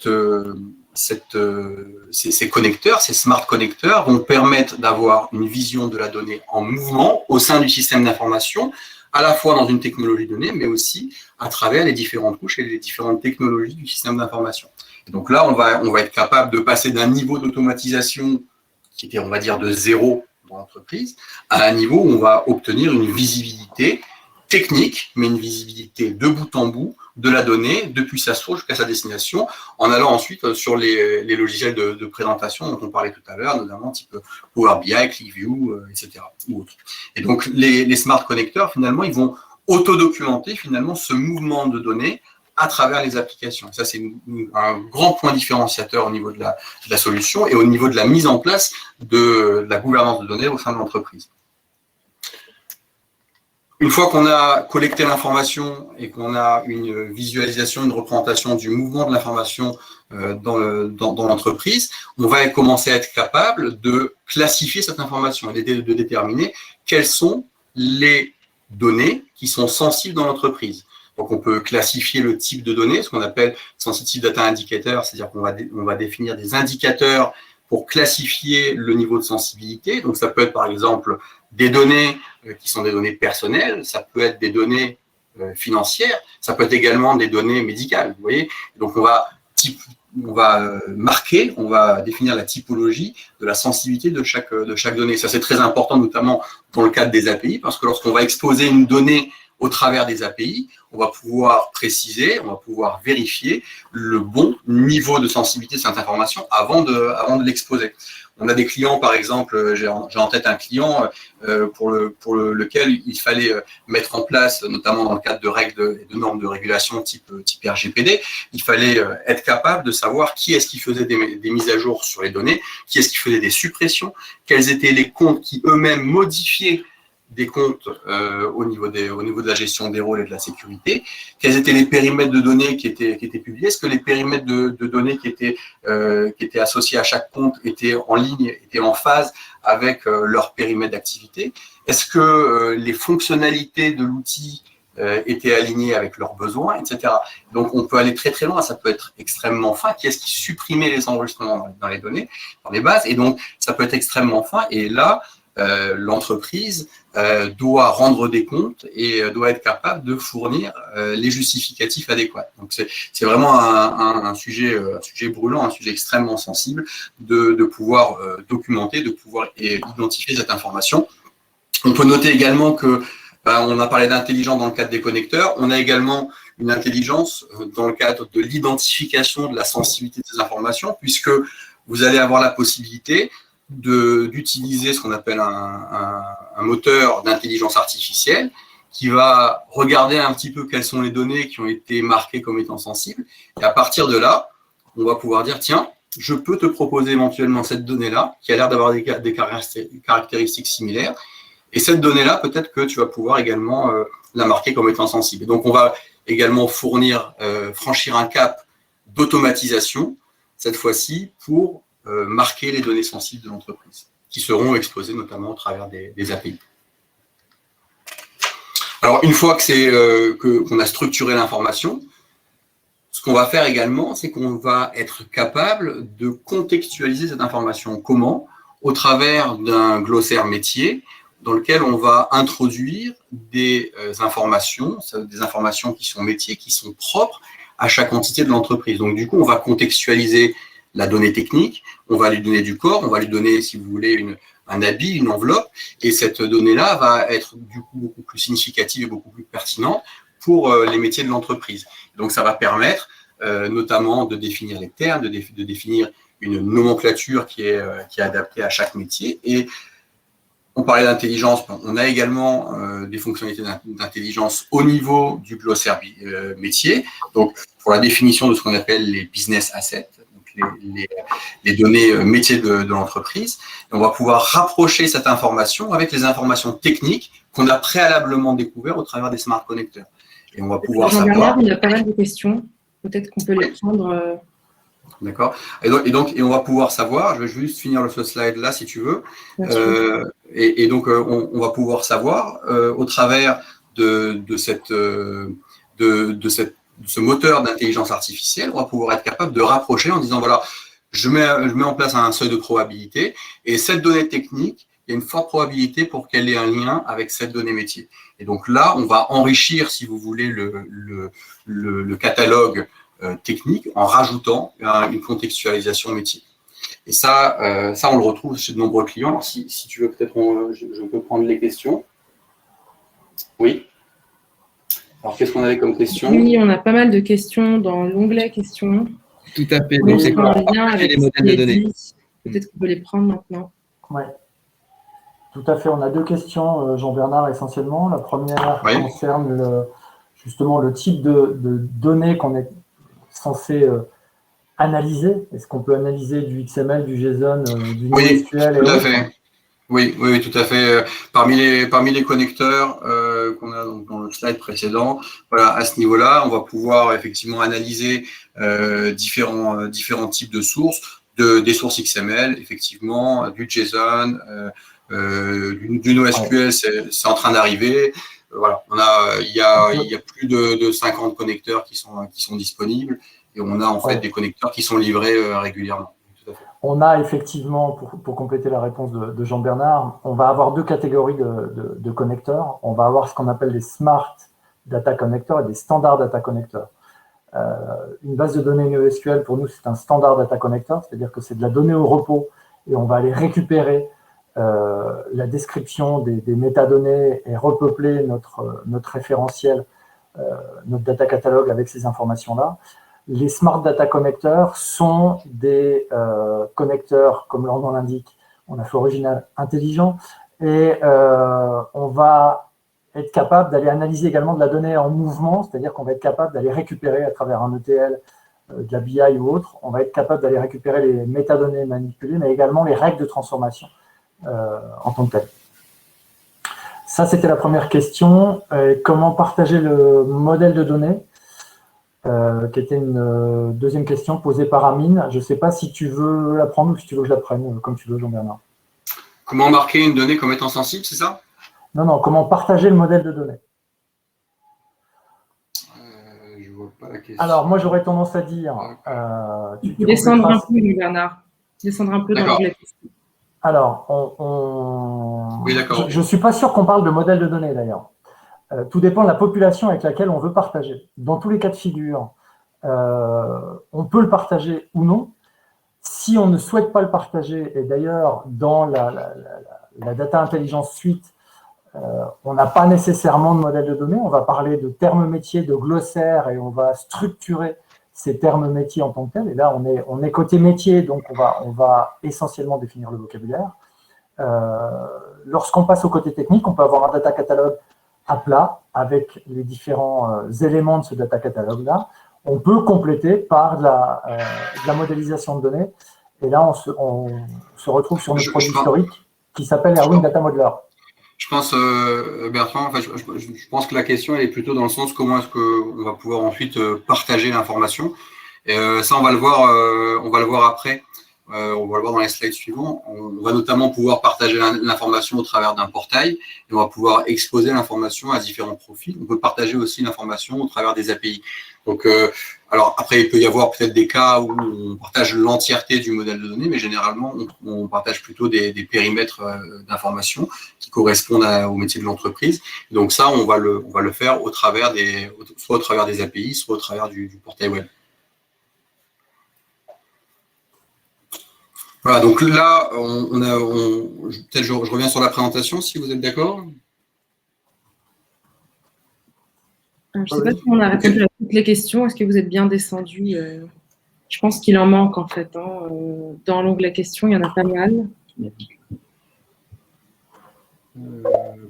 connecteurs, ces smart connecteurs vont permettre d'avoir une vision de la donnée en mouvement au sein du système d'information, à la fois dans une technologie donnée, mais aussi à travers les différentes couches et les différentes technologies du système d'information. Donc là, on va être capable de passer d'un niveau d'automatisation qui était, on va dire, de 0 dans l'entreprise, à un niveau où on va obtenir une visibilité technique, mais une visibilité de bout en bout de la donnée, depuis sa source jusqu'à sa destination, en allant ensuite sur les logiciels de présentation dont on parlait tout à l'heure, notamment type Power BI, ClickView, etc. ou autres. Et donc, les smart connecteurs, finalement, ils vont autodocumenter finalement ce mouvement de données à travers les applications. Ça, c'est un grand point différenciateur au niveau de la solution et au niveau de la mise en place de la gouvernance de données au sein de l'entreprise. Une fois qu'on a collecté l'information et qu'on a une visualisation, une représentation du mouvement de l'information dans l'entreprise, on va commencer à être capable de classifier cette information et de déterminer quelles sont les données qui sont sensibles dans l'entreprise. Donc, on peut classifier le type de données, ce qu'on appelle Sensitive Data Indicator, c'est-à-dire qu'on va définir des indicateurs pour classifier le niveau de sensibilité. Donc, ça peut être par exemple des données qui sont des données personnelles, ça peut être des données financières, ça peut être également des données médicales, vous voyez. Donc, on va marquer, on va définir la typologie de la sensibilité de chaque donnée. Ça, c'est très important, notamment dans le cadre des API, parce que lorsqu'on va exposer une donnée au travers des API, on va pouvoir préciser, on va pouvoir vérifier le bon niveau de sensibilité de cette information avant de l'exposer. On a des clients, par exemple, j'ai en tête un client pour lequel il fallait mettre en place, notamment dans le cadre de règles et de normes de régulation type RGPD, il fallait être capable de savoir qui est-ce qui faisait des mises à jour sur les données, qui est-ce qui faisait des suppressions, quels étaient les comptes qui eux-mêmes modifiaient des comptes au niveau de la gestion des rôles et de la sécurité, quels étaient les périmètres de données qui étaient publiés, est-ce que les périmètres de données qui étaient associés à chaque compte étaient en ligne, étaient en phase avec leur périmètre d'activité, est-ce que les fonctionnalités de l'outil étaient alignées avec leurs besoins, etc. Donc, on peut aller très très loin, ça peut être extrêmement fin, qui est-ce qui supprimait les enregistrements dans les données, dans les bases, et donc ça peut être extrêmement fin, et là, l'entreprise doit rendre des comptes et doit être capable de fournir les justificatifs adéquats. Donc, c'est vraiment un sujet brûlant, un sujet extrêmement sensible de pouvoir documenter, de pouvoir identifier cette information. On peut noter également que on a parlé d'intelligence dans le cadre des connecteurs, on a également une intelligence dans le cadre de l'identification de la sensibilité de ces informations, puisque vous allez avoir la possibilité d'utiliser ce qu'on appelle un moteur d'intelligence artificielle qui va regarder un petit peu quelles sont les données qui ont été marquées comme étant sensibles. Et à partir de là, on va pouvoir dire, tiens, je peux te proposer éventuellement cette donnée-là qui a l'air d'avoir des caractéristiques similaires. Et cette donnée-là, peut-être que tu vas pouvoir également la marquer comme étant sensible. Et donc, on va également franchir un cap d'automatisation, cette fois-ci, pour marquer les données sensibles de l'entreprise, qui seront exposées notamment au travers des API. Alors, une fois qu'on a structuré l'information, ce qu'on va faire également, c'est qu'on va être capable de contextualiser cette information. Comment? Au travers d'un glossaire métier dans lequel on va introduire des informations qui sont métiers, qui sont propres à chaque entité de l'entreprise. Donc, du coup, on va contextualiser la donnée technique, on va lui donner du corps, on va lui donner, si vous voulez, un habit, une enveloppe, et cette donnée-là va être du coup beaucoup plus significative et beaucoup plus pertinente pour les métiers de l'entreprise. Donc, ça va permettre notamment de définir les termes, de définir une nomenclature qui est adaptée à chaque métier, et on parlait d'intelligence, on a également des fonctionnalités d'intelligence au niveau du glossaire métier. Donc, pour la définition de ce qu'on appelle les business assets, donc les données métiers de l'entreprise. On va pouvoir rapprocher cette information avec les informations techniques qu'on a préalablement découvertes au travers des smart connecteurs. Et on va pouvoir savoir… Il y a pas mal de questions. Peut-être qu'on peut les prendre… D'accord. Et on va pouvoir savoir, je vais juste finir ce slide-là si tu veux. Et donc, on va pouvoir savoir au travers de ce moteur d'intelligence artificielle, on va pouvoir être capable de rapprocher en disant, voilà, je mets en place un seuil de probabilité et cette donnée technique, il y a une forte probabilité pour qu'elle ait un lien avec cette donnée métier. Et donc là, on va enrichir, si vous voulez, le catalogue technique en rajoutant une contextualisation métier. Et ça, on le retrouve chez de nombreux clients. Alors, si tu veux, peut-être je peux prendre les questions. Oui. Alors, qu'est-ce qu'on avait comme question? Oui, on a pas mal de questions dans l'onglet questions. Tout à fait. Donc, c'est quoi avec les modèles de données? Peut-être qu'on peut les prendre maintenant. Oui. Tout à fait. On a deux questions, Jean-Bernard, essentiellement. La première concerne justement le type de données qu'on est censé analyser. Est-ce qu'on peut analyser du XML, du JSON, du NoSQL tout à fait. Oui, tout à fait. Parmi les connecteurs qu'on a donc dans le slide précédent, voilà, à ce niveau-là, on va pouvoir effectivement analyser différents types de sources, des sources XML, effectivement, du JSON, du NoSQL, c'est en train d'arriver. Voilà, il y a plus de 50 connecteurs qui sont disponibles et on a en fait des connecteurs qui sont livrés régulièrement. On a effectivement, pour compléter la réponse de Jean-Bernard, on va avoir deux catégories de connecteurs. On va avoir ce qu'on appelle des Smart Data Connectors et des Standard Data Connectors. Une base de données NoSQL, pour nous, c'est un Standard Data Connector, c'est-à-dire que c'est de la donnée au repos et on va aller récupérer la description des métadonnées et repeupler notre référentiel, notre data catalogue avec ces informations-là. Les Smart Data Connectors sont des connecteurs, comme leur nom l'indique, on a fait original, intelligent, et on va être capable d'aller analyser également de la donnée en mouvement, c'est-à-dire qu'on va être capable d'aller récupérer à travers un ETL, de la BI ou autre, on va être capable d'aller récupérer les métadonnées manipulées, mais également les règles de transformation en tant que telles. Ça, c'était la première question. Comment partager le modèle de données ? Qui était une deuxième question posée par Amine. Je ne sais pas si tu veux la prendre ou si tu veux que je la prenne, comme tu veux, Jean-Bernard. Comment marquer une donnée comme étant sensible, c'est ça? Non, comment partager le modèle de données? Je ne vois pas la question. Alors, moi, j'aurais tendance à dire… descendre un peu, Bernard. Descendre un peu dans l'onglet. Alors, oui, d'accord. Je ne suis pas sûr qu'on parle de modèle de données, d'ailleurs. Tout dépend de la population avec laquelle on veut partager. Dans tous les cas de figure, on peut le partager ou non. Si on ne souhaite pas le partager, et d'ailleurs, dans la Data Intelligence Suite, on n'a pas nécessairement de modèle de données. On va parler de termes métiers, de glossaires, et on va structurer ces termes métiers en tant que tels. Et là, on est côté métier, donc on va essentiellement définir le vocabulaire. Lorsqu'on passe au côté technique, on peut avoir un data catalogue à plat avec les différents éléments de ce data catalogue-là. On peut compléter par de la modélisation de données. Et là, on se retrouve sur notre produit historique qui s'appelle Erwin Data Modeler. Je pense, Bertrand, enfin, je pense que la question elle est plutôt dans le sens comment est-ce qu'on va pouvoir ensuite partager l'information. Ça, on va le voir après. On va le voir dans les slides suivants. On va notamment pouvoir partager l'information au travers d'un portail et on va pouvoir exposer l'information à différents profils. On peut partager aussi l'information au travers des API. Donc, alors après, il peut y avoir peut-être des cas où on partage l'entièreté du modèle de données, mais généralement, on partage plutôt des périmètres d'information qui correspondent au métier de l'entreprise. Donc ça, on va le faire soit au travers des API, soit au travers du portail web. Voilà, donc là, peut-être je reviens sur la présentation, si vous êtes d'accord. Je ne sais pas si on a répondu à toutes les questions. Est-ce que vous êtes bien descendu? Je pense qu'il en manque, en fait. Dans l'onglet questions, il y en a pas mal.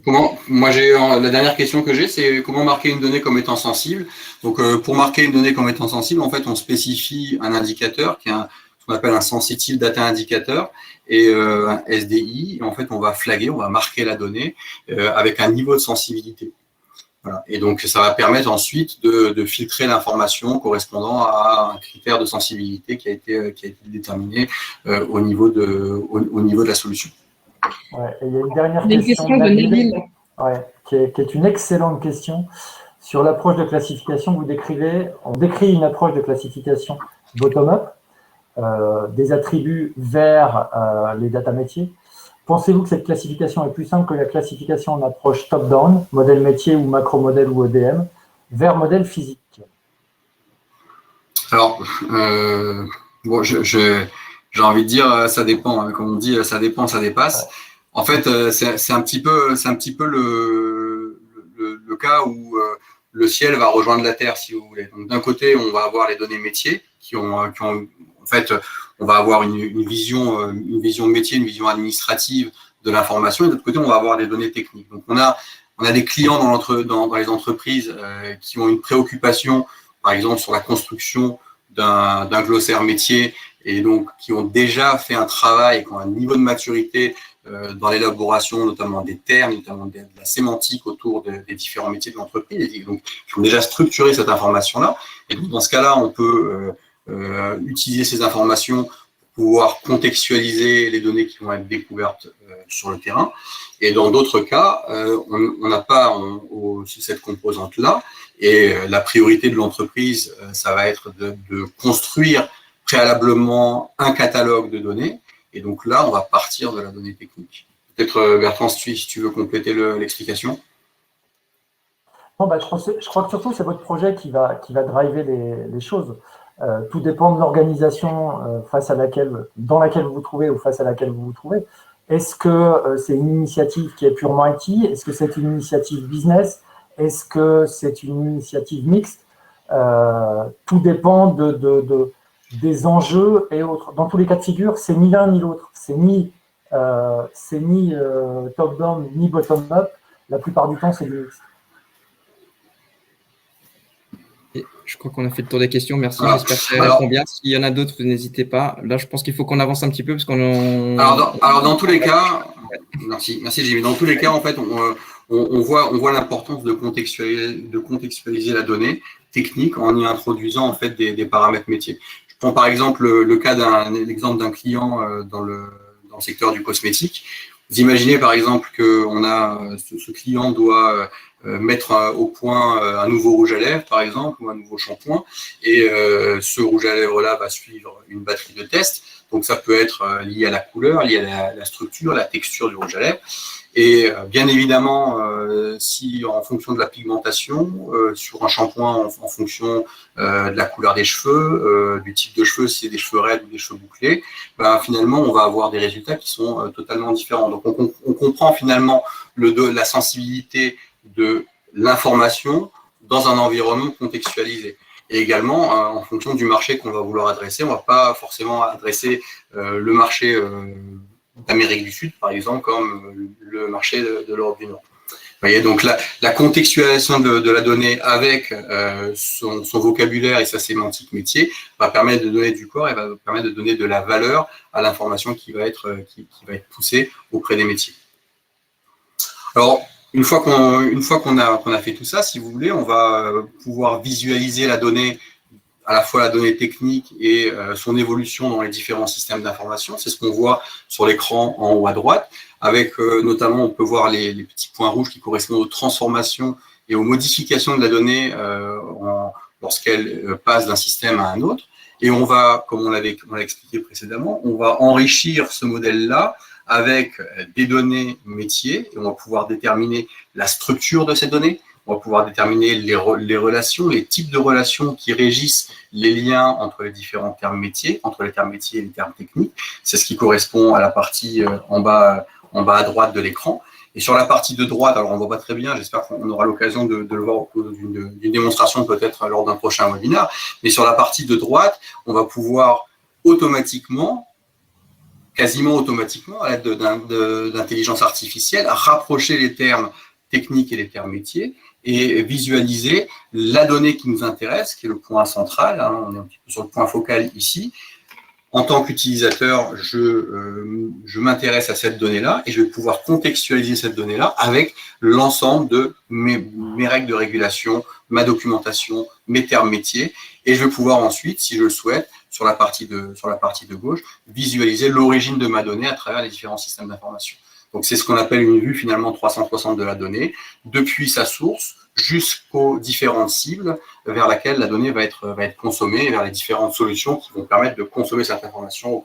Moi, la dernière question que j'ai, c'est comment marquer une donnée comme étant sensible. Donc, pour marquer une donnée comme étant sensible, en fait, on spécifie un indicateur qui est ce qu'on appelle un Sensitive Data Indicator et un SDI. Et en fait, on va flaguer, on va marquer la donnée avec un niveau de sensibilité. Voilà. Et donc, ça va permettre ensuite de filtrer l'information correspondant à un critère de sensibilité qui a été déterminé au niveau de la solution. Ouais, et il y a une dernière question de Nabil. Ouais, qui est une excellente question sur l'approche de classification. On décrit une approche de classification bottom-up, des attributs vers les data métiers. Pensez-vous que cette classification est plus simple que la classification en approche top-down, modèle métier ou macro-modèle ou EDM, vers modèle physique? Alors, bon, j'ai envie de dire, ça dépend. Hein, comme on dit, ça dépend, ça dépasse. Ouais. En fait, c'est un petit peu le cas où le ciel va rejoindre la terre, si vous voulez. Donc, d'un côté, on va avoir les données métiers qui ont en fait, on va avoir une vision métier, une vision administrative de l'information, et de l'autre côté, on va avoir des données techniques. Donc, on a des clients dans les entreprises qui ont une préoccupation, par exemple, sur la construction d'un glossaire métier, et donc qui ont déjà fait un travail, qui ont un niveau de maturité dans l'élaboration, notamment des termes, notamment de la sémantique autour des différents métiers de l'entreprise, et donc qui ont déjà structuré cette information-là. Et donc, dans ce cas-là, on peut utiliser ces informations pour pouvoir contextualiser les données qui vont être découvertes sur le terrain. Et dans d'autres cas, on n'a pas cette composante-là. Et la priorité de l'entreprise, ça va être de construire préalablement un catalogue de données. Et donc là, on va partir de la donnée technique. Peut-être, Bertrand, si tu veux compléter l'explication. Bon, je crois que surtout, c'est votre projet qui va driver les choses. Tout dépend de l'organisation dans laquelle vous vous trouvez ou face à laquelle vous vous trouvez. Est-ce que c'est une initiative qui est purement IT? Est-ce que c'est une initiative business? Est-ce que c'est une initiative mixte? Tout dépend des enjeux et autres. Dans tous les cas de figure, c'est ni l'un ni l'autre. C'est ni top-down ni bottom-up. La plupart du temps, c'est du mixte. Je crois qu'on a fait le tour des questions. Merci. J'espère que ça répond bien. S'il y en a d'autres, n'hésitez pas. Là, je pense qu'il faut qu'on avance un petit peu parce qu'on. Alors, dans tous les cas, merci Jimmy. Dans tous les cas, en fait, on voit l'importance de contextualiser la donnée technique en y introduisant en fait des paramètres métiers. Je prends par exemple l'exemple d'un client dans le secteur du cosmétique. Vous imaginez par exemple que ce client doit mettre au point un nouveau rouge à lèvres, par exemple, ou un nouveau shampoing, et ce rouge à lèvres-là va suivre une batterie de tests. Donc, ça peut être lié à la couleur, lié à la structure, la texture du rouge à lèvres. Et bien évidemment, si en fonction de la pigmentation, sur un shampoing, en fonction de la couleur des cheveux, du type de cheveux, si c'est des cheveux raides ou des cheveux bouclés, finalement, on va avoir des résultats qui sont totalement différents. Donc, on comprend finalement la sensibilité de l'information dans un environnement contextualisé. Et également, en fonction du marché qu'on va vouloir adresser, on ne va pas forcément adresser le marché d'Amérique du Sud, par exemple, comme le marché de l'Europe du Nord. Vous voyez, donc la contextualisation de la donnée avec son vocabulaire et sa sémantique métier va permettre de donner du corps et va permettre de donner de la valeur à l'information qui va être poussée auprès des métiers. Alors, une fois qu'on a fait tout ça, si vous voulez, on va pouvoir visualiser la donnée, à la fois la donnée technique et son évolution dans les différents systèmes d'information. C'est ce qu'on voit sur l'écran en haut à droite, avec notamment, on peut voir les petits points rouges qui correspondent aux transformations et aux modifications de la donnée lorsqu'elle passe d'un système à un autre. Et on va, comme on l'a expliqué précédemment, on va enrichir ce modèle-là avec des données métiers, et on va pouvoir déterminer la structure de ces données, on va pouvoir déterminer les relations, les types de relations qui régissent les liens entre les différents termes métiers, entre les termes métiers et les termes techniques. C'est ce qui correspond à la partie en bas à droite de l'écran. Et sur la partie de droite, alors on ne voit pas très bien, j'espère qu'on aura l'occasion de le voir au cours d'une démonstration peut-être lors d'un prochain webinaire, mais sur la partie de droite, on va pouvoir automatiquement quasiment automatiquement, à l'aide d'intelligence artificielle, à rapprocher les termes techniques et les termes métiers et visualiser la donnée qui nous intéresse, qui est le point central, hein, on est un petit peu sur le point focal ici. En tant qu'utilisateur, je m'intéresse à cette donnée-là et je vais pouvoir contextualiser cette donnée-là avec l'ensemble de mes règles de régulation, ma documentation, mes termes métiers, et je vais pouvoir ensuite, si je le souhaite, sur la partie de gauche, visualiser l'origine de ma donnée à travers les différents systèmes d'information. Donc, c'est ce qu'on appelle une vue finalement 360 de la donnée, depuis sa source jusqu'aux différentes cibles vers laquelle la donnée va être consommée, et vers les différentes solutions qui vont permettre de consommer cette information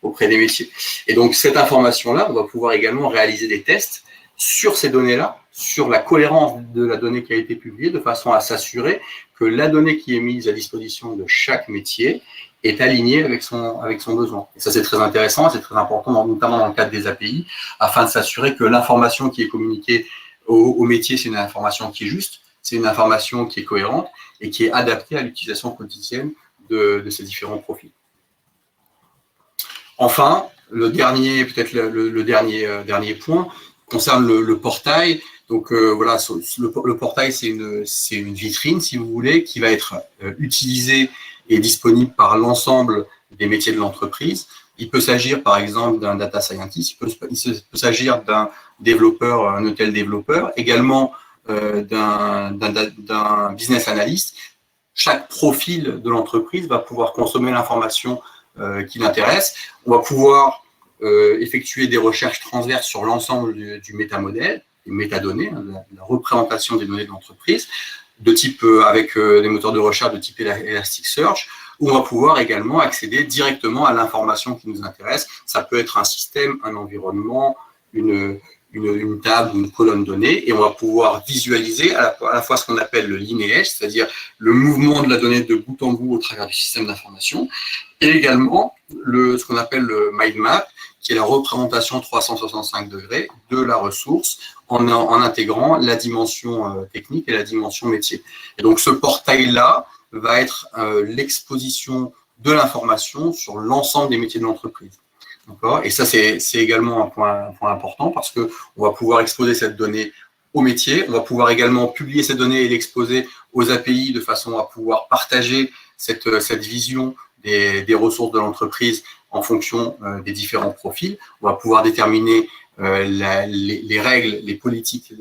auprès des métiers. Et donc, cette information-là, on va pouvoir également réaliser des tests sur ces données-là, sur la cohérence de la donnée qui a été publiée, de façon à s'assurer que la donnée qui est mise à disposition de chaque métier est alignée avec son besoin. Et ça, c'est très intéressant, c'est très important, notamment dans le cadre des API, afin de s'assurer que l'information qui est communiquée au métier, c'est une information qui est juste, c'est une information qui est cohérente et qui est adaptée à l'utilisation quotidienne de ces différents profils. Enfin, le dernier point concerne le portail. Donc voilà, le portail, c'est une vitrine, si vous voulez, qui va être utilisée et disponible par l'ensemble des métiers de l'entreprise. Il peut s'agir, par exemple, d'un data scientist, il peut s'agir d'un développeur, un ETL développeur, également d'un business analyst. Chaque profil de l'entreprise va pouvoir consommer l'information qui l'intéresse. On va pouvoir effectuer des recherches transverses sur l'ensemble du métamodèle, des métadonnées, hein, la représentation des données de l'entreprise, de type avec des moteurs de recherche de type Elasticsearch, où on va pouvoir également accéder directement à l'information qui nous intéresse. Ça peut être un système, un environnement, une table ou une colonne donnée, et on va pouvoir visualiser à la fois ce qu'on appelle le lineage, c'est-à-dire le mouvement de la donnée de bout en bout au travers du système d'information, et également ce qu'on appelle le mind map, qui est la représentation 365 degrés de la ressource en intégrant la dimension technique et la dimension métier. Et donc ce portail-là va être l'exposition de l'information sur l'ensemble des métiers de l'entreprise. Et ça, c'est également un point important parce qu'on va pouvoir exposer cette donnée au métier, on va pouvoir également publier cette donnée et l'exposer aux API de façon à pouvoir partager cette vision des ressources de l'entreprise en fonction des différents profils. On va pouvoir déterminer les règles, les politiques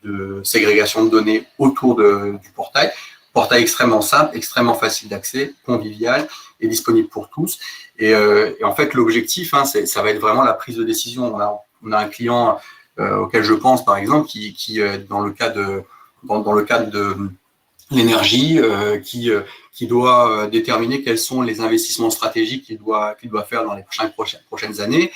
de ségrégation de données autour du portail. Portail extrêmement simple, extrêmement facile d'accès, convivial et disponible pour tous. Et en fait, l'objectif, hein, ça va être vraiment la prise de décision. On a un client auquel je pense, par exemple, qui dans le cadre de l'énergie, qui doit déterminer quels sont les investissements stratégiques qu'il doit faire dans les prochaines années.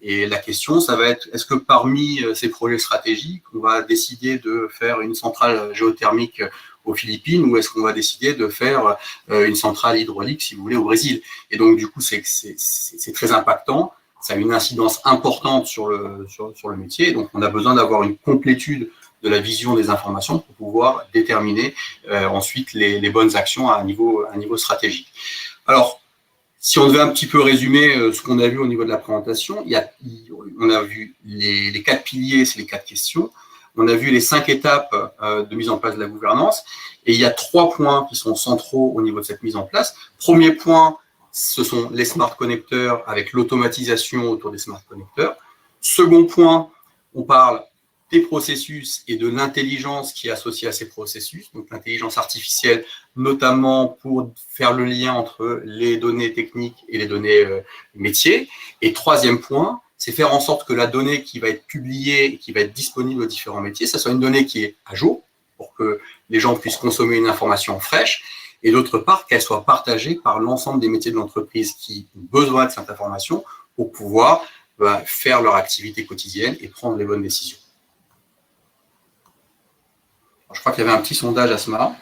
Et la question, ça va être, est-ce que parmi ces projets stratégiques, on va décider de faire une centrale géothermique aux Philippines ou est-ce qu'on va décider de faire une centrale hydraulique, si vous voulez, au Brésil? Et donc, du coup, c'est très impactant. Ça a une incidence importante sur le métier. Donc, on a besoin d'avoir une complétude de la vision des informations pour pouvoir déterminer ensuite les bonnes actions à un niveau stratégique. Alors, si on devait un petit peu résumer ce qu'on a vu au niveau de la présentation, on a vu les 4 piliers, c'est les 4 questions. On a vu les 5 étapes de mise en place de la gouvernance. Et il y a 3 points qui sont centraux au niveau de cette mise en place. Premier point, ce sont les smart connecteurs avec l'automatisation autour des smart connecteurs. Second point, on parle des processus et de l'intelligence qui est associée à ces processus, donc l'intelligence artificielle, notamment pour faire le lien entre les données techniques et les données métiers. Et troisième point, c'est faire en sorte que la donnée qui va être publiée et qui va être disponible aux différents métiers, ça soit une donnée qui est à jour, pour que les gens puissent consommer une information fraîche, et d'autre part, qu'elle soit partagée par l'ensemble des métiers de l'entreprise qui ont besoin de cette information pour pouvoir faire leur activité quotidienne et prendre les bonnes décisions. Je crois qu'il y avait un petit sondage à Asma.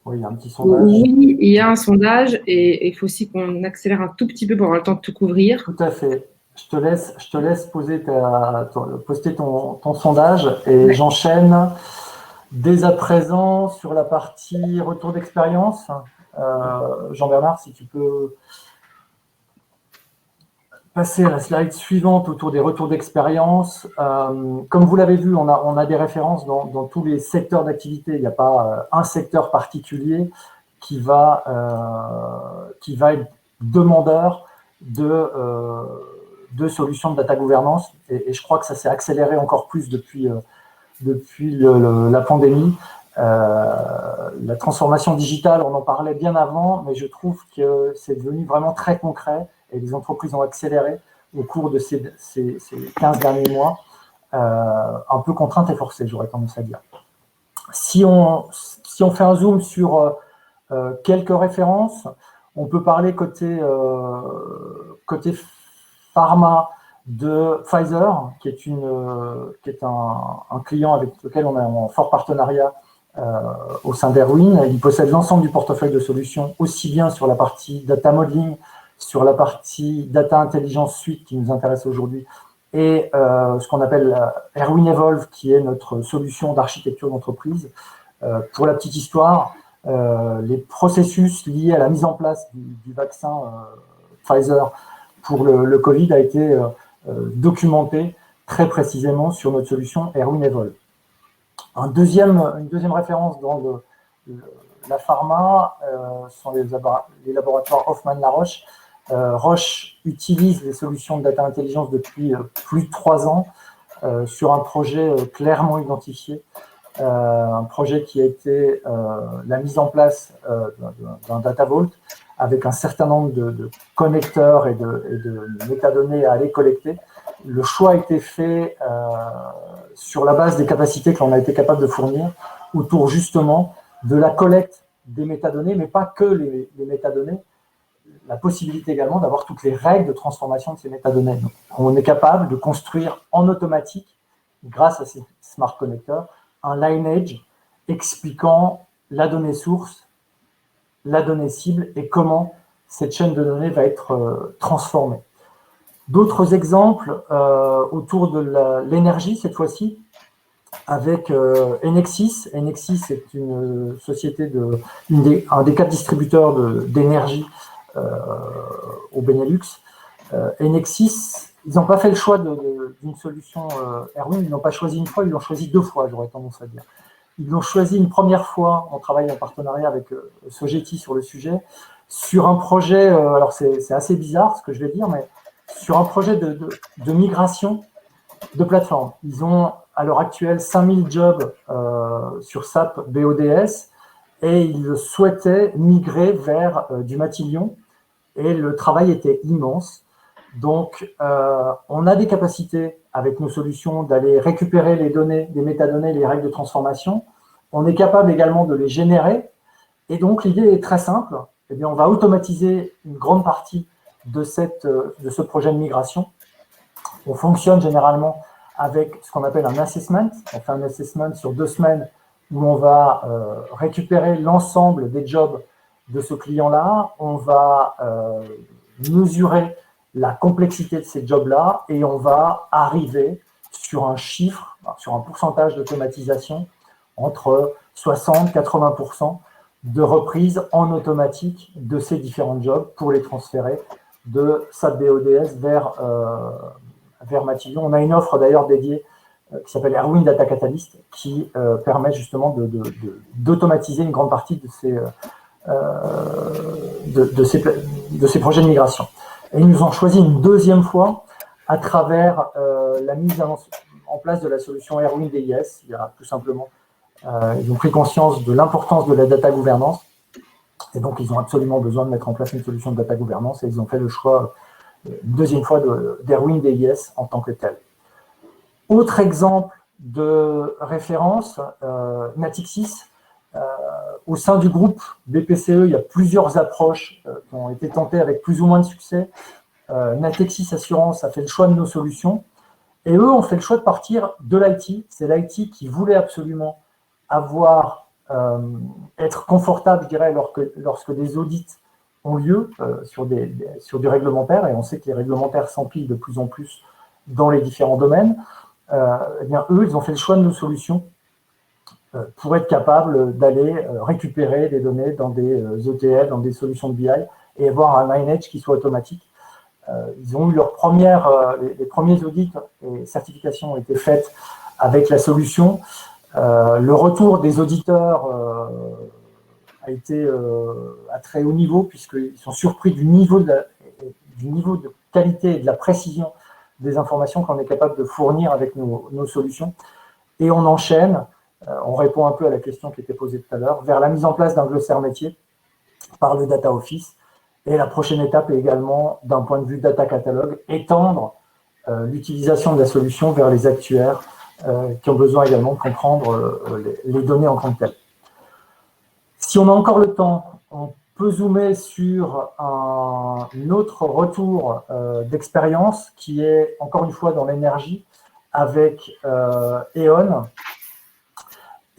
Oui, il y a un petit sondage. Oui, il y a un sondage et il faut aussi qu'on accélère un tout petit peu pour avoir le temps de tout couvrir. Tout à fait. Je te laisse poster ton sondage et ouais. J'enchaîne dès à présent sur la partie retour d'expérience. Jean-Bernard, si tu peux passer à la slide suivante autour des retours d'expérience. Comme vous l'avez vu, on a des références dans tous les secteurs d'activité. Il n'y a pas un secteur particulier qui va être demandeur de solutions de data governance. Et je crois que ça s'est accéléré encore plus depuis la pandémie. La transformation digitale, on en parlait bien avant, mais je trouve que c'est devenu vraiment très concret et les entreprises ont accéléré au cours de ces 15 derniers mois, un peu contraintes et forcées, j'aurais tendance à dire. Si on fait un zoom sur quelques références, on peut parler côté pharma de Pfizer, qui est un client avec lequel on a un fort partenariat au sein d'Erwin. Il possède l'ensemble du portefeuille de solutions, aussi bien sur la partie data modeling, sur la partie data intelligence suite qui nous intéresse aujourd'hui, et ce qu'on appelle Erwin Evolve, qui est notre solution d'architecture d'entreprise. Pour la petite histoire, les processus liés à la mise en place du vaccin Pfizer pour le Covid a été documenté très précisément sur notre solution Erwin Evolve. Une deuxième référence dans la pharma sont les laboratoires Hoffmann-La Roche. Roche utilise les solutions de data intelligence depuis plus de 3 ans sur un projet clairement identifié, un projet qui a été la mise en place d'un data vault avec un certain nombre de connecteurs et de métadonnées à aller collecter. Le choix a été fait sur la base des capacités que l'on a été capable de fournir autour justement de la collecte des métadonnées, mais pas que les métadonnées, la possibilité également d'avoir toutes les règles de transformation de ces métadonnées. Donc, on est capable de construire en automatique, grâce à ces smart connecteurs, un lineage expliquant la donnée source, la donnée cible et comment cette chaîne de données va être transformée. D'autres exemples autour de l'énergie, cette fois-ci, avec Enexis. Enexis est une société, un des 4 distributeurs d'énergie au Benelux. Enexis, ils n'ont pas fait le choix d'une solution Erwin, ils n'ont pas choisi une fois, ils l'ont choisi 2 fois, j'aurais tendance à dire. Ils l'ont choisi une première fois, on travaille en partenariat avec Sogeti sur le sujet, sur un projet, alors c'est assez bizarre ce que je vais dire, mais sur un projet de migration de plateforme. Ils ont à l'heure actuelle 5000 jobs sur SAP BODS et ils souhaitaient migrer vers du Matillion et le travail était immense. Donc, on a des capacités avec nos solutions d'aller récupérer les données, des métadonnées, les règles de transformation. On est capable également de les générer. Et donc, l'idée est très simple. Eh bien, on va automatiser une grande partie de ce projet de migration. On fonctionne généralement avec ce qu'on appelle un assessment. On fait un assessment sur 2 semaines où on va récupérer l'ensemble des jobs de ce client-là. On va mesurer la complexité de ces jobs-là et on va arriver sur un chiffre, sur un pourcentage d'automatisation entre 60 et 80% de reprise en automatique de ces différents jobs pour les transférer de SAP BODS vers Matillion. On a une offre d'ailleurs dédiée qui s'appelle Erwin Data Catalyst qui permet justement d'automatiser une grande partie de ces projets de migration. Et ils nous ont choisi une 2e fois à travers la mise en place de la solution Erwin DIS. Il y a tout simplement, ils ont pris conscience de l'importance de la data gouvernance et donc ils ont absolument besoin de mettre en place une solution de data gouvernance et ils ont fait le choix une 2e fois d'Erwin DIS en tant que tel. Autre exemple de référence, Natixis. Au sein du groupe BPCE, il y a plusieurs approches qui ont été tentées avec plus ou moins de succès. Natixis Assurance a fait le choix de nos solutions et eux ont fait le choix de partir de l'IT. C'est l'IT qui voulait absolument être confortable, je dirais, lorsque des audits ont lieu sur du réglementaire, et on sait que les réglementaires s'empilent de plus en plus dans les différents domaines. Eh bien, eux, ils ont fait le choix de nos solutions pour être capable d'aller récupérer des données dans des ETL, dans des solutions de BI, et avoir un lineage qui soit automatique. Ils ont eu les premiers audits et certifications ont été faites avec la solution. Le retour des auditeurs a été à très haut niveau, puisqu'ils sont surpris du niveau de qualité et de la précision des informations qu'on est capable de fournir avec nos solutions. Et on enchaîne, on répond un peu à la question qui était posée tout à l'heure, vers la mise en place d'un glossaire métier par le Data Office. Et la prochaine étape est également, d'un point de vue Data Catalogue, étendre l'utilisation de la solution vers les actuaires qui ont besoin également de comprendre les données en tant que telles. Si on a encore le temps, on peut zoomer sur un autre retour d'expérience qui est, encore une fois, dans l'énergie avec E.ON.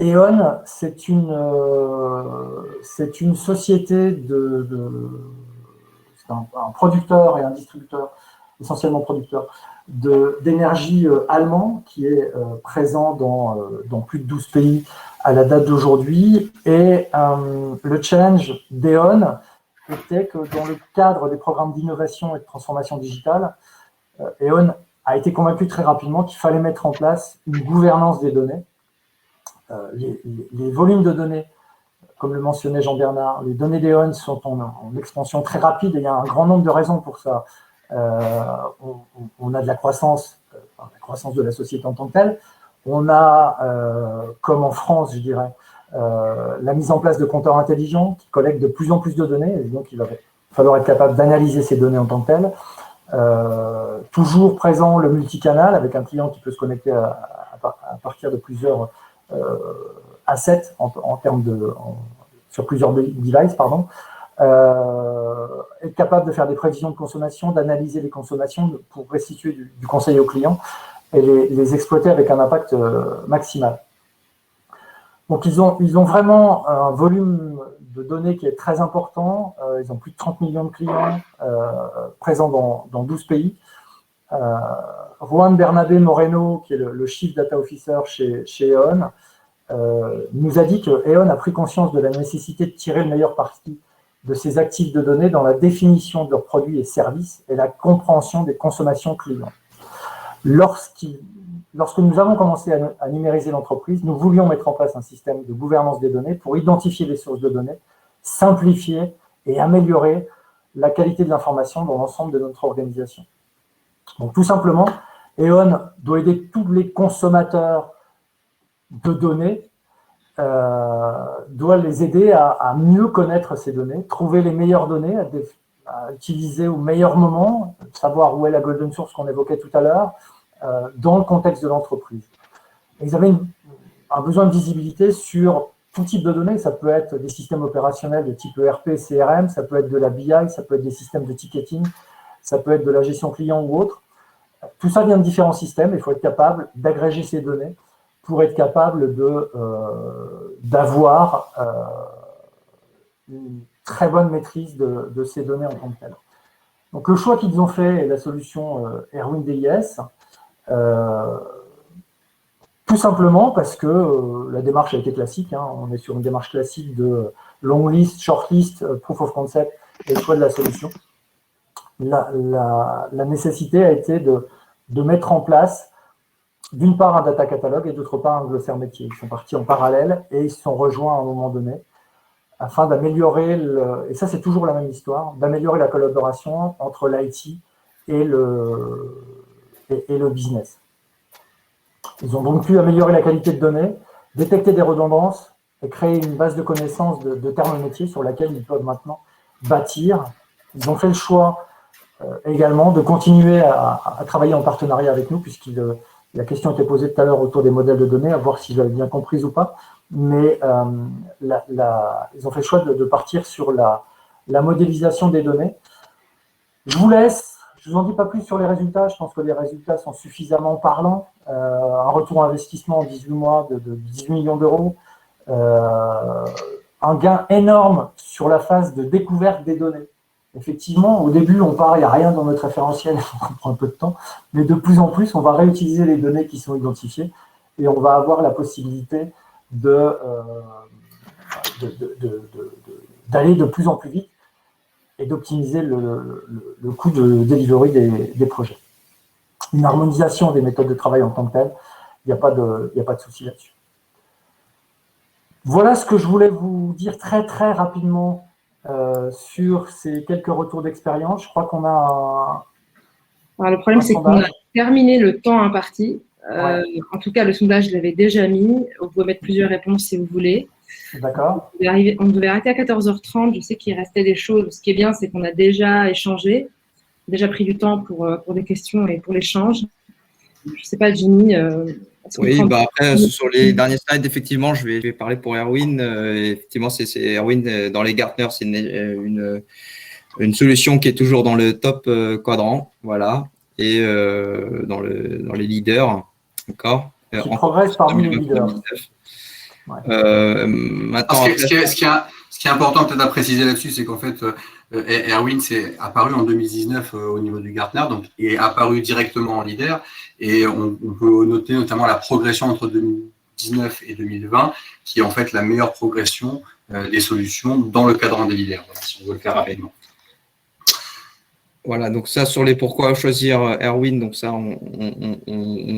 E.ON, c'est une société c'est un producteur et un distributeur, essentiellement producteur, d'énergie allemand qui est présent dans plus de 12 pays à la date d'aujourd'hui. Et le challenge d'E.ON était que dans le cadre des programmes d'innovation et de transformation digitale, E.ON a été convaincu très rapidement qu'il fallait mettre en place une gouvernance des données. Les volumes de données, comme le mentionnait Jean-Bernard, les données d'E.ON sont en expansion très rapide et il y a un grand nombre de raisons pour ça. On a de la croissance de la société en tant que telle. On a, comme en France, je dirais, la mise en place de compteurs intelligents qui collectent de plus en plus de données. Et donc, il va falloir être capable d'analyser ces données en tant que telles. Toujours présent le multicanal avec un client qui peut se connecter à partir de plusieurs assets en termes sur plusieurs devices, pardon. Être capable de faire des prévisions de consommation, d'analyser les consommations pour restituer du conseil aux clients et les exploiter avec un impact maximal. Donc, ils ont vraiment un volume de données qui est très important. Ils ont plus de 30 millions de clients présents dans 12 pays. Juan Bernabé Moreno, qui est le Chief Data Officer chez E.ON, nous a dit que E.ON a pris conscience de la nécessité de tirer le meilleur parti de ces actifs de données dans la définition de leurs produits et services et la compréhension des consommations clients. Lorsque nous avons commencé à numériser l'entreprise, nous voulions mettre en place un système de gouvernance des données pour identifier les sources de données, simplifier et améliorer la qualité de l'information dans l'ensemble de notre organisation. Donc tout simplement, E.ON doit aider tous les consommateurs de données, doit les aider à mieux connaître ces données, trouver les meilleures données à utiliser au meilleur moment, savoir où est la golden source qu'on évoquait tout à l'heure, dans le contexte de l'entreprise. Ils avaient un besoin de visibilité sur tout type de données. Ça peut être des systèmes opérationnels de type ERP, CRM, ça peut être de la BI, ça peut être des systèmes de ticketing, ça peut être de la gestion client ou autre. Tout ça vient de différents systèmes. Il faut être capable d'agréger ces données pour être capable d'avoir une très bonne maîtrise de ces données en tant que telles. Donc le choix qu'ils ont fait est la solution Erwin DIS, tout simplement parce que la démarche a été classique. On est sur une démarche classique de long list, short list, proof of concept et le choix de la solution. La nécessité a été de mettre en place d'une part un data catalogue et d'autre part un glossaire métier. Ils sont partis en parallèle et ils se sont rejoints à un moment donné afin d'améliorer, et ça c'est toujours la même histoire, d'améliorer la collaboration entre l'IT et le business. Ils ont donc pu améliorer la qualité de données, détecter des redondances et créer une base de connaissances de termes métiers sur laquelle ils peuvent maintenant bâtir. Ils ont fait le choix également de continuer à travailler en partenariat avec nous, la question était posée tout à l'heure autour des modèles de données, à voir si j'avais bien compris ou pas, mais ils ont fait le choix de partir sur la modélisation des données. Je vous laisse, je ne vous en dis pas plus sur les résultats, je pense que les résultats sont suffisamment parlants. Un retour investissement en 18 mois de 18 millions d'euros, un gain énorme sur la phase de découverte des données. Effectivement, au début, on part, il n'y a rien dans notre référentiel, on prend un peu de temps, mais de plus en plus, on va réutiliser les données qui sont identifiées et on va avoir la possibilité d'aller de plus en plus vite et d'optimiser le coût de delivery des projets. Une harmonisation des méthodes de travail en tant que telle, il n'y a pas de souci là-dessus. Voilà ce que je voulais vous dire très très rapidement sur ces quelques retours d'expérience. Je crois qu'on a Alors, le problème, c'est qu'on a terminé le temps imparti. En tout cas, le sondage, je l'avais déjà mis. Vous pouvez mettre plusieurs réponses si vous voulez. D'accord. On devait arrêter à 14h30. Je sais qu'il restait des choses. Ce qui est bien, c'est qu'on a déjà échangé, déjà pris du temps pour des questions et pour l'échange. Je ne sais pas, Jimmy. Oui, après, sur les derniers slides, effectivement, je vais parler pour Erwin. Effectivement, c'est Erwin, dans les Gartner, c'est une solution qui est toujours dans le top quadrant, voilà, et dans les leaders, d'accord. Qui progresse parmi les leaders. Maintenant, ce qui est important peut-être à préciser là-dessus, c'est qu'en fait, Erwin c'est apparu en 2019 au niveau du Gartner, donc est apparu directement en leader, et on peut noter notamment la progression entre 2019 et 2020, qui est en fait la meilleure progression des solutions dans le cadran des leaders, si on veut le faire rapidement. Voilà, donc ça sur les pourquoi choisir Erwin, donc ça on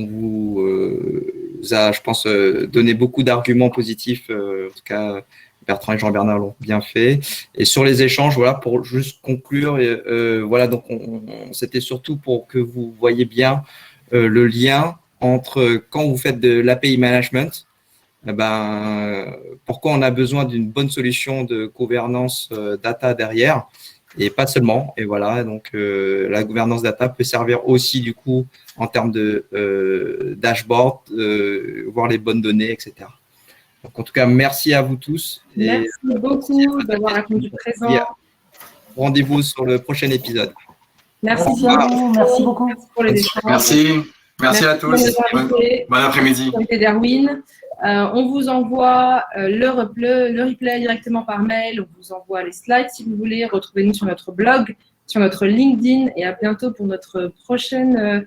vous a, je pense, donné beaucoup d'arguments positifs, en tout cas Bertrand et Jean-Bernard l'ont bien fait. Et sur les échanges, voilà, pour juste conclure, voilà, donc c'était surtout pour que vous voyez bien le lien entre quand vous faites de l'API management, pourquoi on a besoin d'une bonne solution de gouvernance data derrière. Et pas seulement. Et voilà, donc la gouvernance data peut servir aussi du coup en termes de dashboard, voir les bonnes données, etc. Donc en tout cas, merci à vous tous. Merci beaucoup d'avoir répondu présent. Rendez-vous sur le prochain épisode. Merci à vous, merci beaucoup. Merci pour les échanges. Merci à tous. Bon après-midi. Darwin. On vous envoie le replay directement par mail. On vous envoie les slides si vous voulez. Retrouvez-nous sur notre blog, sur notre LinkedIn, et à bientôt pour notre prochain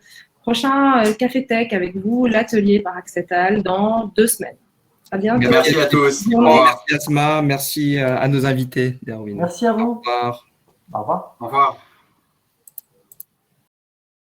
Café Tech avec vous, l'atelier par Accetal, dans 2 semaines. À bientôt. Merci à tous. Merci Asma, merci à nos invités, Darwin. Merci à vous. Au revoir. Au revoir. Au revoir.